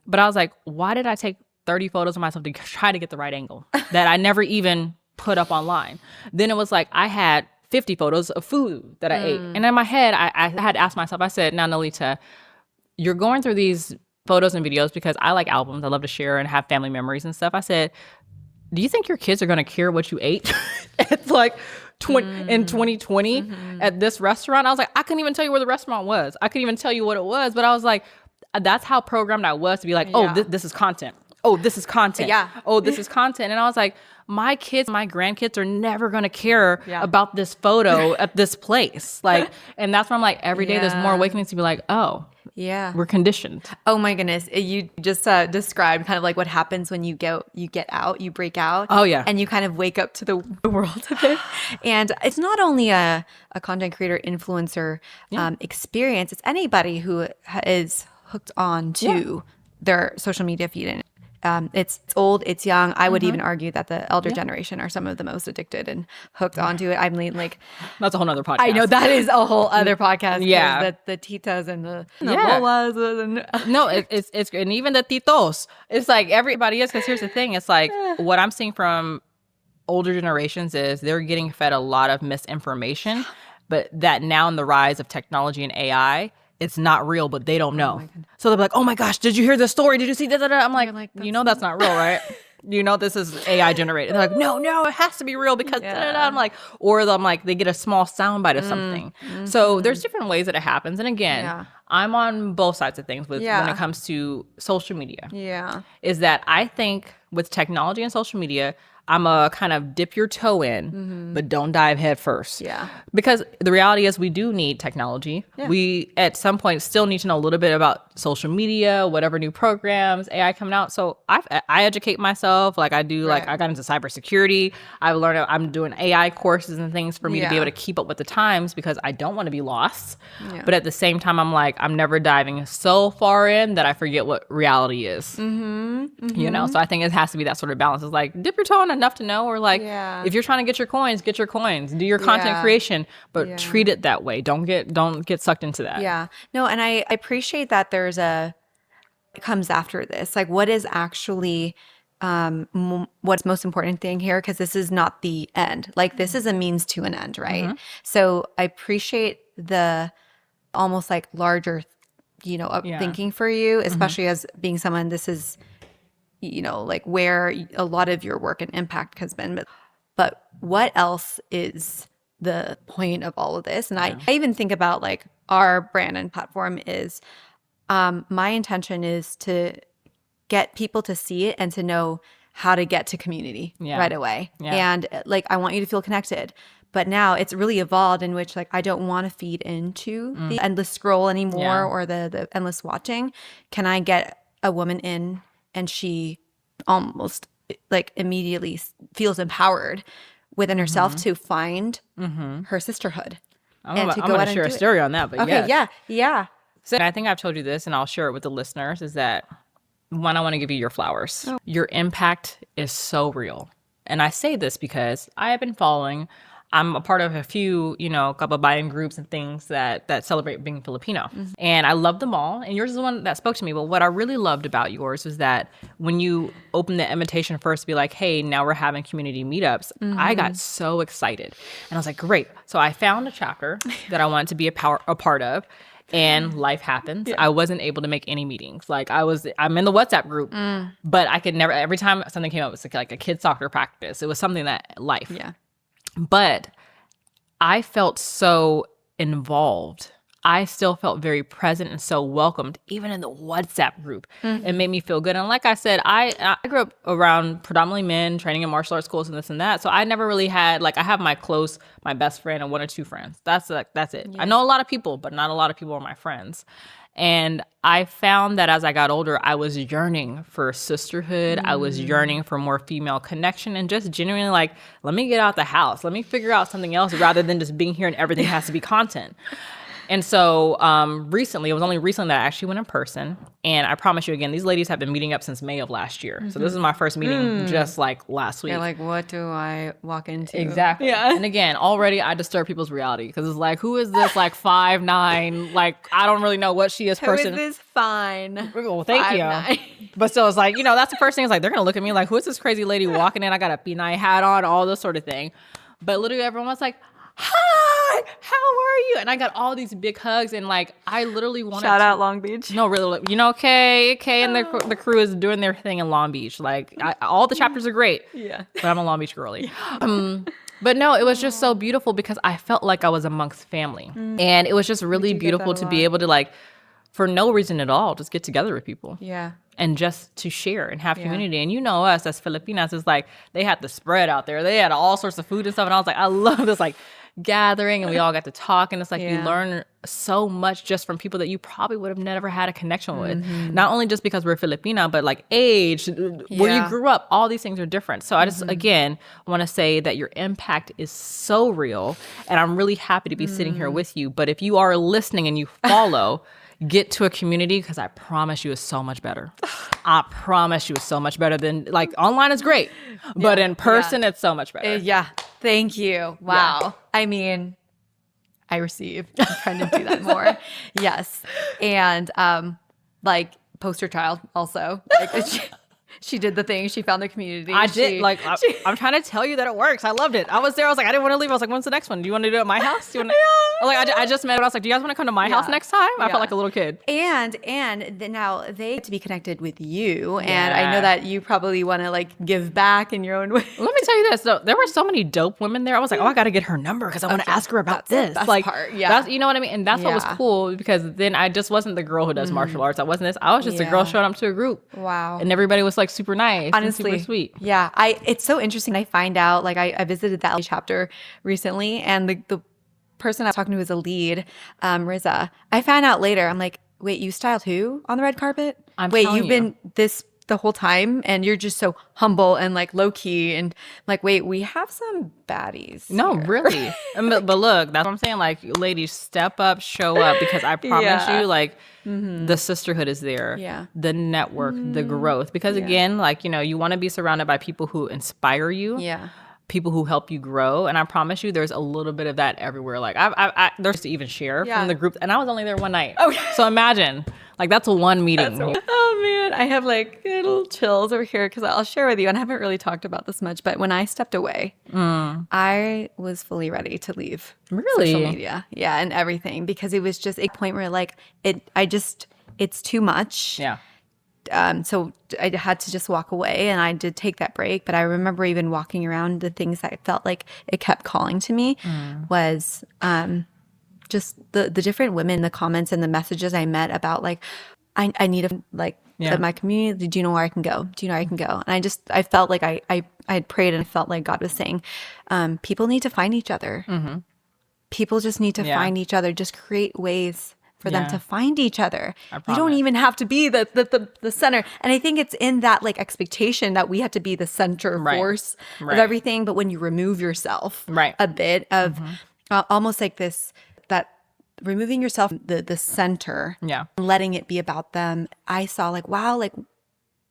but I was like, why did I take 30 photos of myself to try to get the right angle that I never even put up online? Then it was like, I had 50 photos of food that I ate. And in my head, I had asked myself, I said, now, Nelita, you're going through these photos and videos because I like albums. I love to share and have family memories and stuff. I said, do you think your kids are going to care what you ate at like in 2020 at this restaurant? I was like, I couldn't even tell you where the restaurant was. I couldn't even tell you what it was. But I was like, that's how programmed I was to be like, oh, this is content. Oh, this is content. Yeah. Oh, this is content. And I was like, my kids, my grandkids are never going to care about this photo at this place. Like, and that's where I'm like, every day there's more awakenings to be like, oh, we're conditioned. Oh my goodness. You just described kind of like what happens when you get out, you break out. Oh yeah. And you kind of wake up to the world of it. And it's not only a content creator influencer experience, it's anybody who is hooked on to their social media feed. And It's old, it's young. I would even argue that the elder generation are some of the most addicted and hooked onto it. I mean, like, That's a whole nother podcast. I know that is a whole other podcast. Yeah. The titas and the Yeah. lolas and No, it's and even the titos. It's like everybody is, because here's the thing. It's like what I'm seeing from older generations is they're getting fed a lot of misinformation, but that now in the rise of technology and AI, it's not real, but they don't know. So they're like, oh my gosh, did you hear the story? Did you see that? I'm like, you know that's not real, right? You know this is AI generated. They're like, no, it has to be real because I'm like, or I'm like, they get a small soundbite of something. So there's different ways that it happens. And again, I'm on both sides of things when it comes to social media. Yeah. Is that I think with technology and social media, I'm a kind of dip your toe in, but don't dive head first. Yeah. Because the reality is we do need technology. Yeah. We, at some point, still need to know a little bit about social media, whatever new programs, AI coming out. So I educate myself. Like I do, like I got into cybersecurity. I've learned, I'm doing AI courses and things for me to be able to keep up with the times because I don't want to be lost. Yeah. But at the same time, I'm like, I'm never diving so far in that I forget what reality is. You know? So I think it has to be that sort of balance. It's like, dip your toe in enough to know, or like if you're trying to get your coins, do your content creation, but treat it that way. Don't get sucked into that. Yeah. No, and I appreciate that there's it comes after this. Like what is actually what's most important thing here, because this is not the end. Like this is a means to an end, right? So I appreciate the almost like larger, thinking for you, especially as being someone, this is like where a lot of your work and impact has been. But what else is the point of all of this? And I even think about like our brand and platform is my intention is to get people to see it and to know how to get to community right away. And like I want you to feel connected. But now it's really evolved in which like I don't want to feed into the endless scroll anymore or the endless watching. Can I get a woman in and she almost like immediately feels empowered within herself to find her sisterhood? I'm going to share a story on that, but okay, yeah. So I think I've told you this, and I'll share it with the listeners, is that one, I want to give you your flowers. Oh. Your impact is so real. And I say this because I have been following, I'm a part of a few, a couple of buy-in groups and things that celebrate being Filipino. And I love them all. And yours is the one that spoke to me. But what I really loved about yours was that when you opened the invitation first to be like, hey, now we're having community meetups, I got so excited. And I was like, great. So I found a chapter that I wanted to be a part of. And life happens. I wasn't able to make any meetings. Like I'm in the WhatsApp group, but I could never, every time something came up, it was like a kid's soccer practice. It was something that life. Yeah. But I felt so involved. I still felt very present and so welcomed, even in the WhatsApp group. It made me feel good. And like I said, I grew up around predominantly men, training in martial arts schools and this and that. So I never really had, like, I have my best friend and one or two friends. That's it. Yeah. I know a lot of people, but not a lot of people are my friends. And I found that as I got older, I was yearning for sisterhood. I was yearning for more female connection and just genuinely like, let me get out the house. Let me figure out something else rather than just being here and everything has to be content. And so recently, it was only recently that I actually went in person. And I promise you again, these ladies have been meeting up since May of last year. So this is my first meeting just like last week. You're like, what do I walk into? Exactly. Yeah. And again, already I disturb people's reality because it's like, who is this like 5'9"? Like, I don't really know what she is person. Who is this fine? Well, thank you. But still, it's like, that's the first thing. It's like, they're going to look at me like, who is this crazy lady walking in? I got a P9 hat on, all this sort of thing. But literally everyone was like, hi, how are you? And I got all these big hugs and like I literally wanted shout out Long Beach. No, really, Kay and the crew is doing their thing in Long Beach. Like all the chapters are great. Yeah, but I'm a Long Beach girly. But no, it was just so beautiful because I felt like I was amongst family, and it was just really beautiful to be able to like, for no reason at all, just get together with people. Yeah. And just to share and have community. And us as Filipinas, it's like they had the spread out there. They had all sorts of food and stuff. And I was like, I love this like gathering. And we all got to talk. And it's like you learn so much just from people that you probably would have never had a connection with. Not only just because we're Filipina, but like age, where you grew up, all these things are different. So I just, again, want to say that your impact is so real. And I'm really happy to be sitting here with you. But if you are listening and you follow, get to a community, because I promise you it's so much better. I promise you it's so much better than, like, online is great, but in person it's so much better. Yeah. Thank you. Wow. Yeah. I mean, I receive. I'm trying to do that more. Yes. And like poster child also. Like, she did the thing. She found the community. I'm trying to tell you that it works. I loved it. I was there. I was like, I didn't want to leave. I was like, when's the next one? Do you want to do it at my house? Do you want to? I just met. I was like, do you guys want to come to my house next time? I felt like a little kid. And now they get to be connected with you, and I know that you probably want to like give back in your own way. Let me tell you this. So, there were so many dope women there. I was like, I got to get her number because I want to ask her about this. That's like, part. That's, you know what I mean? And that's what was cool, because then I just wasn't the girl who does martial arts. I wasn't this. I was just a girl showing up to a group. Wow. And everybody was like super nice. Honestly, super sweet. Yeah. It's so interesting. I find out, like, I visited that chapter recently, and the person I was talking to was a lead, Riza. I found out later, I'm like, wait, you styled who on the red carpet? You've been this the whole time, and you're just so humble and like low key, and like, wait, we have some baddies. No, here. really. But look, that's what I'm saying. Like, ladies, step up, show up, because I promise you, like, the sisterhood is there. Yeah. The network, the growth. Because again, like, you know, you want to be surrounded by people who inspire you. Yeah. People who help you grow. And I promise you, there's a little bit of that everywhere. Like, there's to even share from the group. And I was only there one night. Oh, so imagine, like, that's one meeting. Oh man, I have like little chills over here, because I'll share with you, and I haven't really talked about this much, but when I stepped away, I was fully ready to leave social media. Yeah, and everything, because it was just a point where like it's too much. Yeah. So I had to just walk away, and I did take that break. But I remember even walking around, the things that I felt like it kept calling to me was just the different women, the comments and the messages I met about like, I need to like my community. Do you know where I can go? Do you know where I can go? And I felt like I had prayed, and I felt like God was saying, people need to find each other. Mm-hmm. People just need to find each other. Just create ways for them to find each other. You don't even have to be the center. And I think it's in that like expectation that we have to be the center force of everything. But when you remove yourself a bit of almost like this, that removing yourself the center, letting it be about them, I saw like, wow, like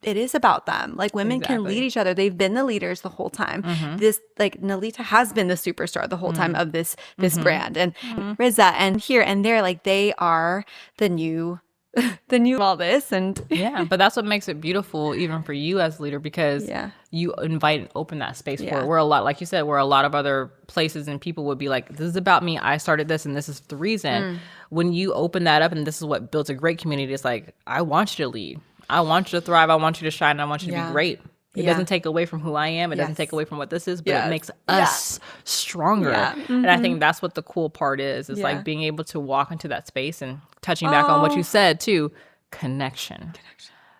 it is about them. Like women can lead each other. They've been the leaders the whole time. This like Nelita has been the superstar the whole time of this brand, and Riza and here and there, like they are the new all this. And but that's what makes it beautiful, even for you as a leader, because you invite and open that space for it. We're a lot, like you said, where a lot of other places and people would be like, this is about me, I started this, and this is the reason. When you open that up, and this is what builds a great community, it's like, I want you to lead, I want you to thrive, I want you to shine, I want you to be great. It doesn't take away from who I am. It doesn't take away from what this is, but it makes us stronger. And I think that's what the cool part is like being able to walk into that space, and touching back on what you said too, connection.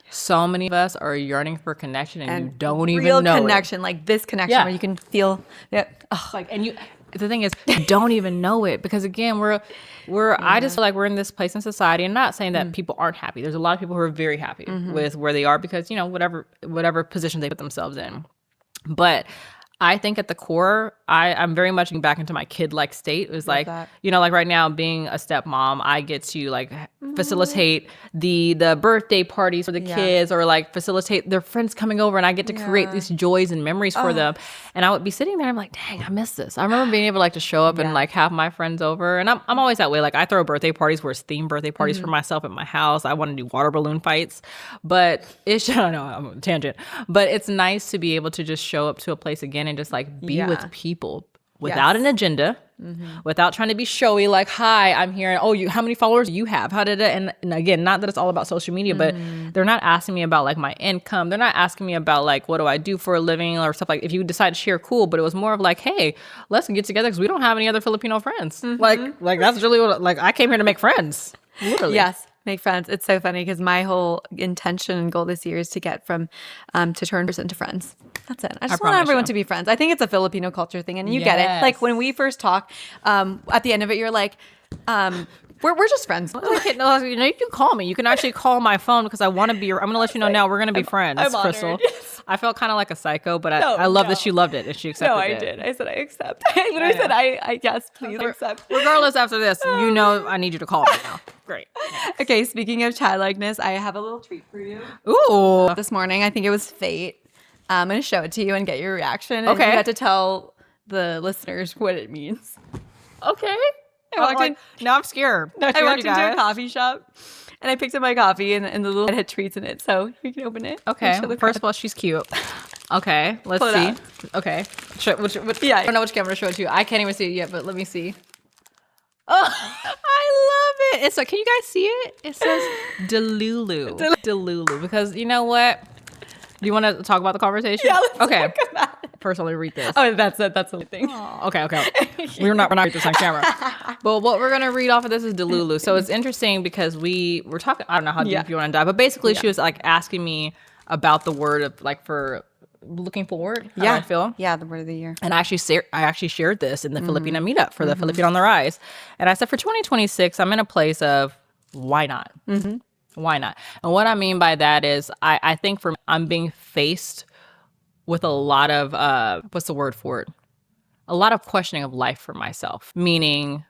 So many of us are yearning for connection, and you don't even know real connection, like this connection where you can feel like, and you, the thing is, you don't even know it, because again, we're I just feel like we're in this place in society. I'm not saying that people aren't happy. There's a lot of people who are very happy with where they are, because, you know, whatever position they put themselves in. But I think at the core, I'm very much back into my kid-like state. It was like, you know, like right now being a stepmom, I get to like facilitate the birthday parties for the kids, or like facilitate their friends coming over, and I get to create these joys and memories for them. And I would be sitting there, I'm like, dang, I miss this. I remember being able like to show up and like have my friends over. And I'm always that way. Like I throw birthday parties where it's themed birthday parties for myself at my house. I want to do water balloon fights, but it's, I know I'm on a tangent, but it's nice to be able to just show up to a place again and just like be with people without an agenda, without trying to be showy, like, hi, I'm here, and how many followers do you have? How did it? And again, not that it's all about social media, but they're not asking me about like my income. They're not asking me about like, what do I do for a living or stuff. Like if you decide to share, cool, but it was more of like, hey, let's get together because we don't have any other Filipino friends. Like that's really what, like I came here to make friends. Literally. Yes. Make friends. It's so funny because my whole intention and goal this year is to get from to turn person to friends. That's it. I just want everyone to be friends. I think it's a Filipino culture thing, and you get it. Like when we first talk, at the end of it, you're like, We're just friends. Like, no, you know, you can call me. You can actually call my phone because I want to be. I'm going to let you know now. We're going to be friends, I'm Crystal. honored, yes. I felt kind of like a psycho, but I love that she loved it and she accepted it. No, I did. I said I accept. I literally said I yes, please accept. Regardless, after this, you know, I need you to call me now. Great. Okay, speaking of childlikeness, I have a little treat for you. Ooh. This morning, I think it was fate. I'm going to show it to you and get your reaction. And Okay. you have to tell the listeners what it means. Okay. I walked in. Now I'm scared. I walked into a coffee shop and I picked up my coffee and the little had treats in it. So you can open it. Okay. First of all, she's cute. Okay. Let's Pull it see. out. Okay. Yeah. I don't know which camera to show it to you. I can't even see it yet, but let me see. Oh, I love it. It's like, can you guys see it? It says Delulu. Delulu. Because you know what? Do you want to talk about the conversation? Yeah, let's okay. talk about it. First, let me read this. Oh, that's the thing. Oh, okay. We're not reading this on camera. But what we're gonna read off of this is Delulu. So it's interesting because we're talking. I don't know how deep you want to dive, but basically she was like asking me about the word of like for looking forward. How do I feel? Yeah, the word of the year. And I actually shared this in the Filipina meetup for the Filipino on the Rise, and I said for 2026 I'm in a place of why not. Why not? And what I mean by that is I think I'm being faced with a lot of, what's the word for it? A lot of questioning of life for myself, meaning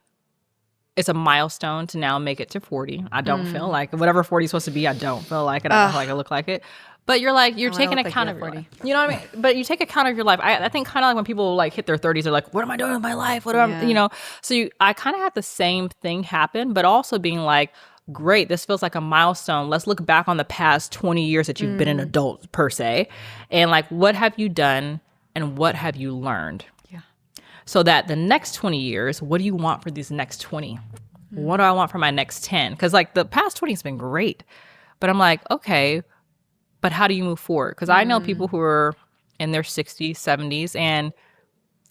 it's a milestone to now make it to 40. I don't feel like whatever 40 is supposed to be, I don't feel like it. I don't feel like I look like it. But you're like, you're taking account of your life. You know what I mean? But you take account of your life. I think kind of like when people like hit their 30s, they're like, what am I doing with my life? What am I, you know? So I kind of had the same thing happen, but also being like, great, this feels like a milestone. Let's look back on the past 20 years that you've been an adult per se. And like, what have you done and what have you learned? Yeah. So that the next 20 years, what do you want for these next 20? What do I want for my next 10? Because like the past 20 has been great. But I'm like, okay, but how do you move forward? Because I know people who are in their 60s, 70s, and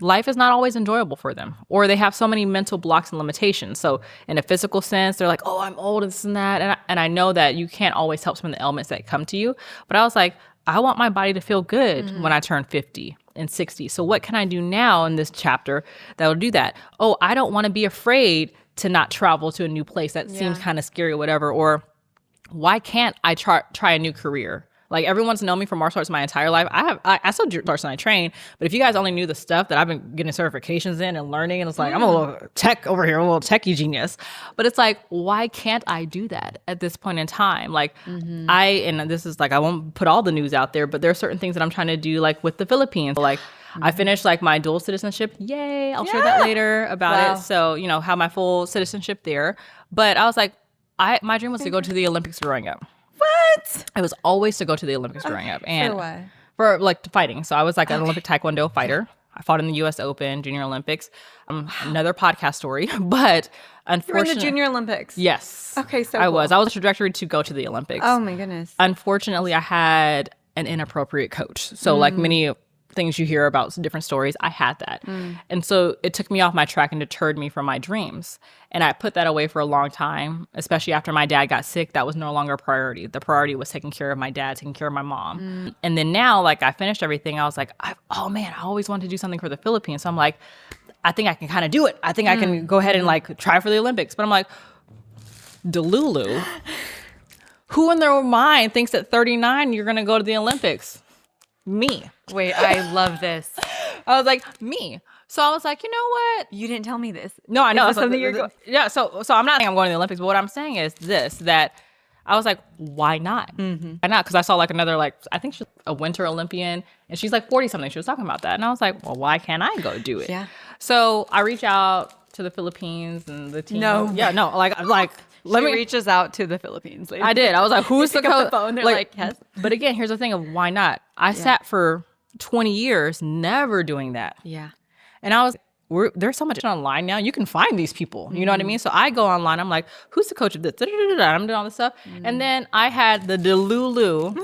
life is not always enjoyable for them, or they have so many mental blocks and limitations. So in a physical sense, they're like, oh, I'm old and this and that. And I know that you can't always help some of the elements that come to you. But I was like, I want my body to feel good when I turn 50 and 60. So what can I do now in this chapter that will do that? Oh, I don't want to be afraid to not travel to a new place that seems kind of scary or whatever. Or why can't I try a new career? Like everyone's known me for martial arts my entire life. I still do martial arts and I train, but if you guys only knew the stuff that I've been getting certifications in and learning, and it's like, I'm a little tech over here, a little techie genius. But it's like, why can't I do that at this point in time? Like and this is like, I won't put all the news out there, but there are certain things that I'm trying to do like with the Philippines. Like I finished like my dual citizenship. Yay. I'll share that later about it. So, you know, have my full citizenship there. But I was like, my dream was to go to the Olympics growing up. What? It was always to go to the Olympics growing up. And for what? For like fighting. So I was like an Olympic Taekwondo fighter. I fought in the US Open, Junior Olympics. Another podcast story. But unfortunately. You were in the Junior Olympics? Yes. Okay, so I cool. was. I was trajectory to go to the Olympics. Oh my goodness. Unfortunately, I had an inappropriate coach. So like many things you hear about different stories, I had that. And so it took me off my track and deterred me from my dreams. And I put that away for a long time, especially after my dad got sick. That was no longer a priority. The priority was taking care of my dad, taking care of my mom. And then now, like I finished everything, I was like, oh man, I always wanted to do something for the Philippines. So I'm like, I think I can kind of do it. I think I can go ahead and like try for the Olympics. But I'm like, Delulu, who in their mind thinks at 39 you're going to go to the Olympics? Me. Wait, I love this. I was like, me. So I was like, you know what? You didn't tell me this. No, I know. Is this something you're going? Yeah. So I'm not saying I'm going to the Olympics, but what I'm saying is this: that I was like, why not? Why not? Because I saw like another I think she's a Winter Olympian, and she's like 40 something. She was talking about that, and I was like, well, why can't I go do it? Yeah. So I reach out to the Philippines and the team. No. Yeah. No. Like. She reaches out to the Philippines. Ladies. I did. I was like, who's the Pick up coach? the phone. They're like, yes. But again, here's the thing of why not? I sat for 20 years never doing that. Yeah. And I was, there's so much online now. You can find these people. You know what I mean? So I go online. I'm like, who's the coach of this? I'm doing all this stuff. And then I had the Delulu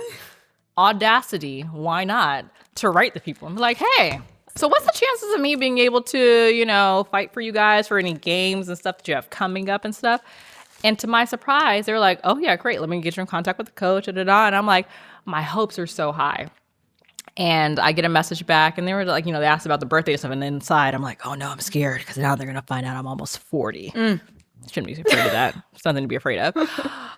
audacity, why not, to write the people and be like, hey, so what's the chances of me being able to, you know, fight for you guys for any games and stuff that you have coming up and stuff? And to my surprise, they were like, oh, yeah, great. Let me get you in contact with the coach. And I'm like, my hopes are so high. And I get a message back and they were like, you know, they asked about the birthday stuff. And inside, I'm like, oh, no, I'm scared because now they're going to find out I'm almost 40. Shouldn't be afraid of that. Something to be afraid of.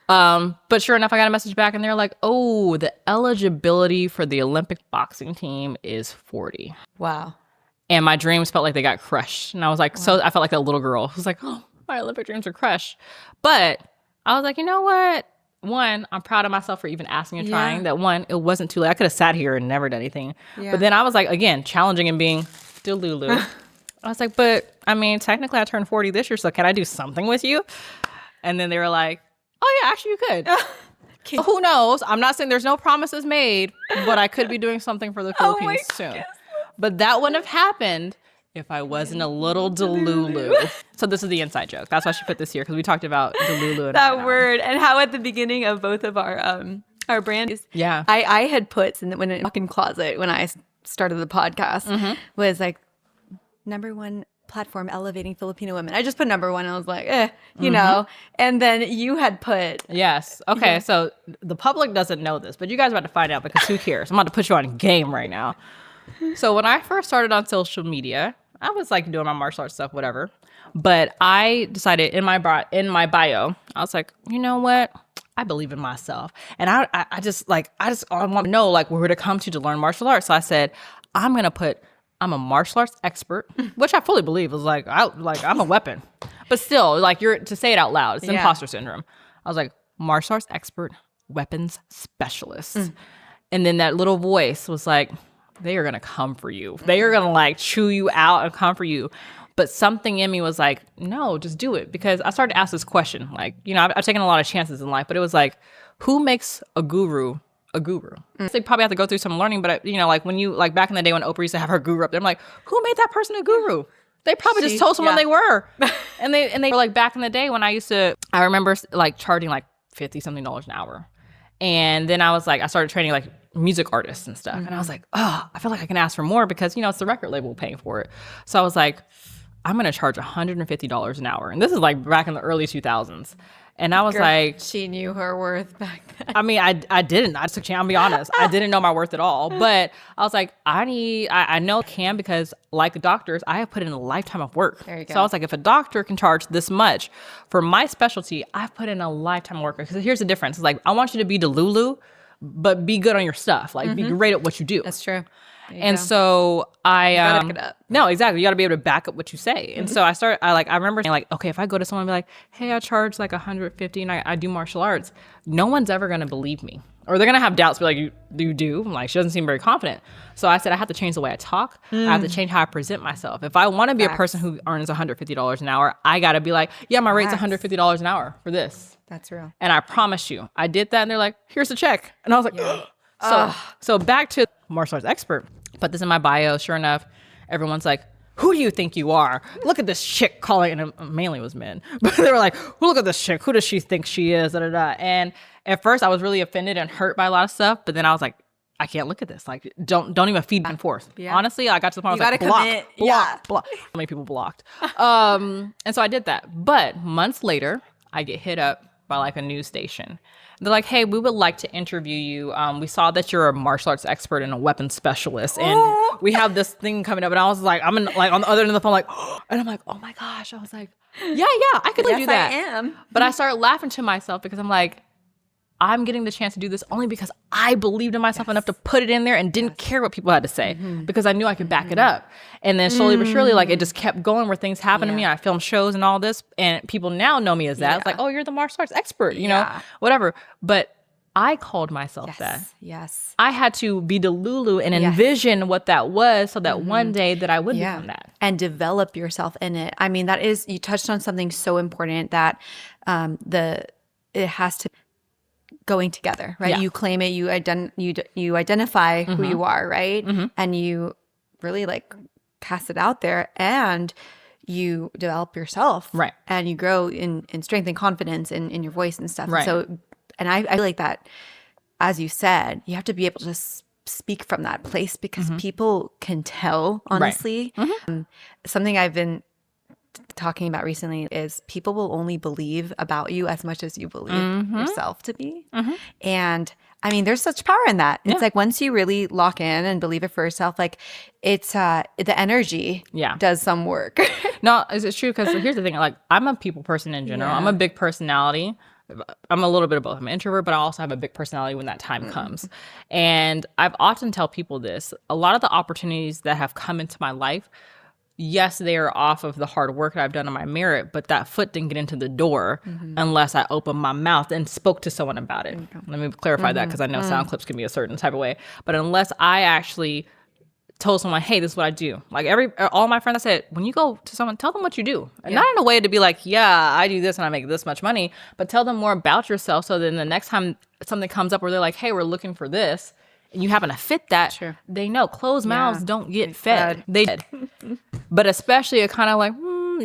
But sure enough, I got a message back and they're like, oh, the eligibility for the Olympic boxing team is 40. Wow. And my dreams felt like they got crushed. And I was like, so I felt like a little girl who's like, oh, my Olympic dreams are crushed. But I was like, you know what? One, I'm proud of myself for even asking and trying. That one, it wasn't too late. I could have sat here and never done anything. Yeah. But then I was like, again, challenging and being delulu. I was like, but I mean, technically I turned 40 this year, so can I do something with you? And then they were like, oh yeah, actually you could. So who knows? I'm not saying there's no promises made, but I could be doing something for the Philippines soon. Goodness. But that wouldn't have happened if I wasn't a little delulu. So this is the inside joke. That's why she put this here, because we talked about delulu. And that word, and how at the beginning of both of our brands, I had put in the walk-in closet when I started the podcast was like #1 platform elevating Filipino women. I just put #1. I was like, you know. And then you had put yes. Okay, so the public doesn't know this, but you guys are about to find out because who cares? I'm about to put you on game right now. So when I first started on social media, I was like doing my martial arts stuff, whatever. But I decided in my bio, I was like, you know what? I believe in myself. And I want to know like where to come to learn martial arts. So I said, I'm a martial arts expert, which I fully believe is I'm a weapon. But still, like to say it out loud, it's imposter syndrome. I was like, martial arts expert, weapons specialist. And then that little voice was like, they are going to come for you. They are going to like chew you out and come for you. But something in me was like, no, just do it. Because I started to ask this question. Like, you know, I've taken a lot of chances in life, but it was like, who makes a guru a guru? So they probably have to go through some learning, but you know, like when you, like back in the day when Oprah used to have her guru up there, I'm like, who made that person a guru? They probably just told someone they were. And they were like back in the day when I remember like charging like $50-something an hour. And then I started training like music artists and stuff. And I was like, oh, I feel like I can ask for more because, you know, it's the record label paying for it. So I was like, I'm going to charge $150 an hour. And this is like back in the early 2000s. And I was like, she knew her worth back then. I mean, I didn't. I took I'll be honest. I didn't know my worth at all. But I was like, I know I can because like the doctors, I have put in a lifetime of work. There you go. So I was like, if a doctor can charge this much for my specialty, I've put in a lifetime of work. Because here's the difference. It's like, I want you to be Delulu, but be good on your stuff. Like, be great at what you do. That's true. And so I back it up. No, exactly. You got to be able to back up what you say. And so I remember saying like, okay, if I go to someone and be like, hey, I charge like $150 and I do martial arts, no one's ever going to believe me. Or they're going to have doubts, be like, you do? I'm like, she doesn't seem very confident. So I said, I have to change the way I talk. I have to change how I present myself. If I want to be a person who earns $150 an hour, I got to be like, yeah, my rate's $150 an hour for this. That's real. And I promise you, I did that and they're like, here's the check. And I was like, So back to martial arts expert. Put this in my bio. Sure enough, everyone's like, who do you think you are? Look at this chick calling, and mainly it was men. But they were like, look at this chick. Who does she think she is? Da, da, da. And at first I was really offended and hurt by a lot of stuff. But then I was like, I can't look at this. Like, don't even feed back and forth. Yeah. Honestly, I got to the point where I was like, block. How many people blocked? And so I did that. But months later, I get hit up by like a news station. They're like, hey, we would like to interview you. We saw that you're a martial arts expert and a weapons specialist. And we have this thing coming up. And I was like, I'm like on the other end of the phone, like, and I'm like, oh my gosh. I was like, yeah, I could do that. I am. But I started laughing to myself because I'm like, I'm getting the chance to do this only because I believed in myself enough to put it in there and didn't care what people had to say because I knew I could back it up. And then slowly but surely, like it just kept going where things happened to me. I filmed shows and all this, and people now know me as that. It's like, oh, you're the martial arts expert, you know, whatever. But I called myself that. Yes. I had to be Delulu and envision what that was so that one day that I would become that. And develop yourself in it. I mean, you touched on something so important that it has to going together, right? You claim it, you identify who you are, right? And you really like cast it out there and you develop yourself. Right. And you grow in strength and confidence in your voice and stuff. Right. And I feel like that, as you said, you have to be able to speak from that place because people can tell, honestly. Right. Something I've been talking about recently is people will only believe about you as much as you believe yourself to be. And I mean, there's such power in that. It's Yeah. like once you really lock in and believe it for yourself, like it's the energy does some work. No, it's true, because here's the thing. Like, I'm a people person in general. Yeah. I'm a big personality. I'm a little bit of both. I'm an introvert, but I also have a big personality when that time comes. And I've often tell people this. A lot of the opportunities that have come into my life, yes, they are off of the hard work that I've done on my merit, but that foot didn't get into the door unless I opened my mouth and spoke to someone about it. Let me clarify that, because I know sound clips can be a certain type of way. But unless I actually told someone, hey, this is what I do. Like all my friends, I said, when you go to someone, tell them what you do. And not in a way to be like, yeah, I do this and I make this much money, but tell them more about yourself, so then the next time something comes up where they're like, hey, we're looking for this, and you happen to fit that, they know closed mouths don't get fed. They did. But especially a kind of like,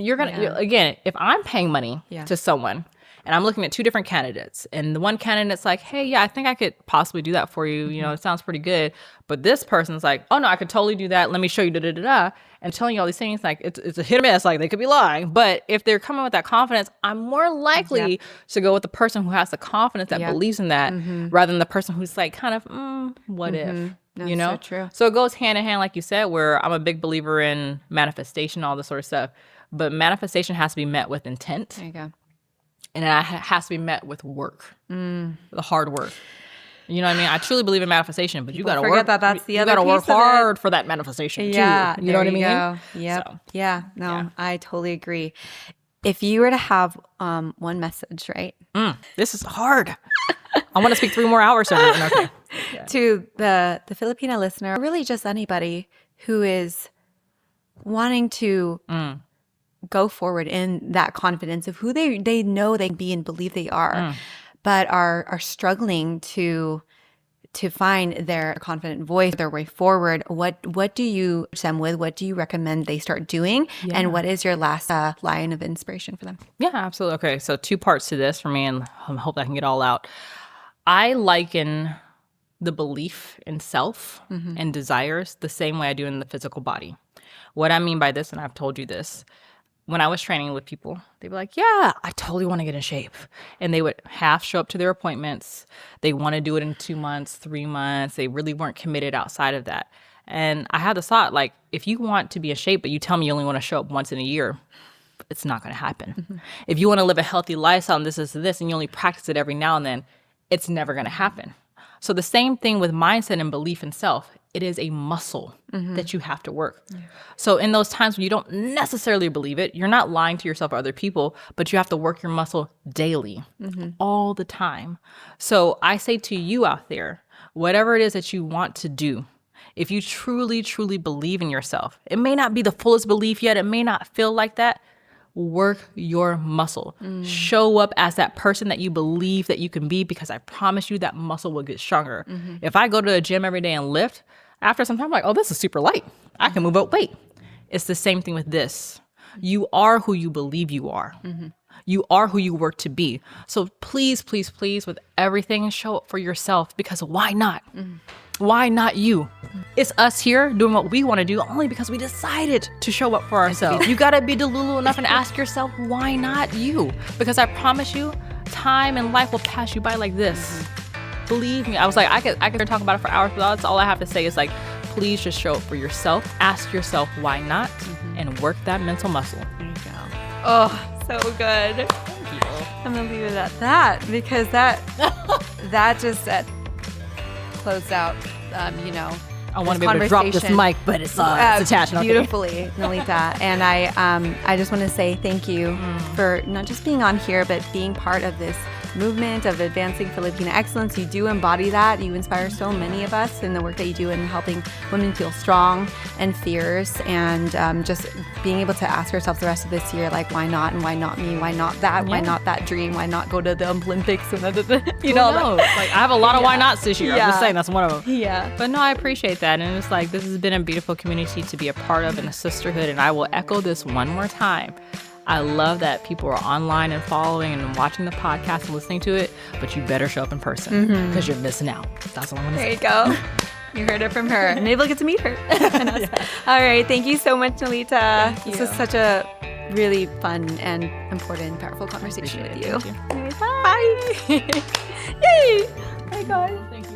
you're going to, again, if I'm paying money to someone and I'm looking at two different candidates, and the one candidate's like, hey, yeah, I think I could possibly do that for you. You know, it sounds pretty good. But this person's like, oh, no, I could totally do that. Let me show you, da-da-da-da. And telling you all these things, like, it's a hit or miss. Like, they could be lying. But if they're coming with that confidence, I'm more likely to go with the person who has the confidence that believes in that, rather than the person who's like, kind of, what if? You know? So true. So it goes hand in hand, like you said, where I'm a big believer in manifestation, all this sort of stuff. But manifestation has to be met with intent. There you go. And it has to be met with work, the hard work. You know what I mean? I truly believe in manifestation, but you got to work. That's the other You got to work piece of it. hard for that manifestation too. You know what I mean? Yep. So, yeah. No, I totally agree. If you were to have one message, right? This is hard. I want to speak 3 more hours. Okay. To the Filipina listener, or really just anybody who is wanting to go forward in that confidence of who they know they can be and believe they are, but are struggling to find their confident voice, their way forward. What do you reach them with? What do you recommend they start doing? And what is your last line of inspiration for them? Yeah, absolutely. Okay, so 2 parts to this for me, and I hope I can get all out. I liken the belief in self and desires the same way I do in the physical body. What I mean by this, and I've told you this, when I was training with people, they'd be like, yeah, I totally want to get in shape. And they would half show up to their appointments. They want to do it in 2 months, 3 months. They really weren't committed outside of that. And I had the thought, like, if you want to be in shape, but you tell me you only want to show up once in a year, it's not going to happen. If you want to live a healthy lifestyle and this, and you only practice it every now and then, it's never going to happen. So the same thing with mindset and belief in self. It is a muscle that you have to work. So in those times when you don't necessarily believe it, you're not lying to yourself or other people, but you have to work your muscle daily, all the time. So I say to you out there, whatever it is that you want to do, if you truly, truly believe in yourself, it may not be the fullest belief yet. It may not feel like that. Work your muscle. Show up as that person that you believe that you can be, because I promise you that muscle will get stronger. If I go to a gym every day and lift, after some time, I'm like, oh, this is super light. I can move up weight. It's the same thing with this. You are who you believe you are. You are who you work to be. So please, please, please, with everything, show up for yourself, because why not? Why not you? It's us here doing what we want to do only because we decided to show up for ourselves. You got to be delulu enough and ask yourself, why not you? Because I promise you, time and life will pass you by like this. Believe me. I was like, I could talk about it for hours, but that's all I have to say is, like, please just show up for yourself. Ask yourself why not, and work that mental muscle. There you go. Oh, so good. Thank you. I'm gonna leave it at that, because that just closed out. I want to be able to drop this mic, but it's attached. Okay. Beautifully, Nelita. And I just want to say thank you for not just being on here, but being part of this movement of advancing Filipina excellence. You do embody that. You inspire so many of us in the work that you do in helping women feel strong and fierce, and just being able to ask yourself the rest of this year, like, why not, and why not me? Why not that? Why not that dream? Why not go to the Olympics? And you know, like, I have a lot of why nots this year. I'm just saying that's one of them. Yeah. But no, I appreciate that. And it's like, this has been a beautiful community to be a part of, and a sisterhood. And I will echo this one more time. I love that people are online and following and watching the podcast and listening to it, but you better show up in person, because you're missing out. That's all I want to say. There you go. You heard it from her. Maybe we'll get to meet her. All right. Thank you so much, Nelita. This was such a really fun and important, powerful conversation with you. Thank you. Anyways, bye. Yay. Bye, guys. Thank you.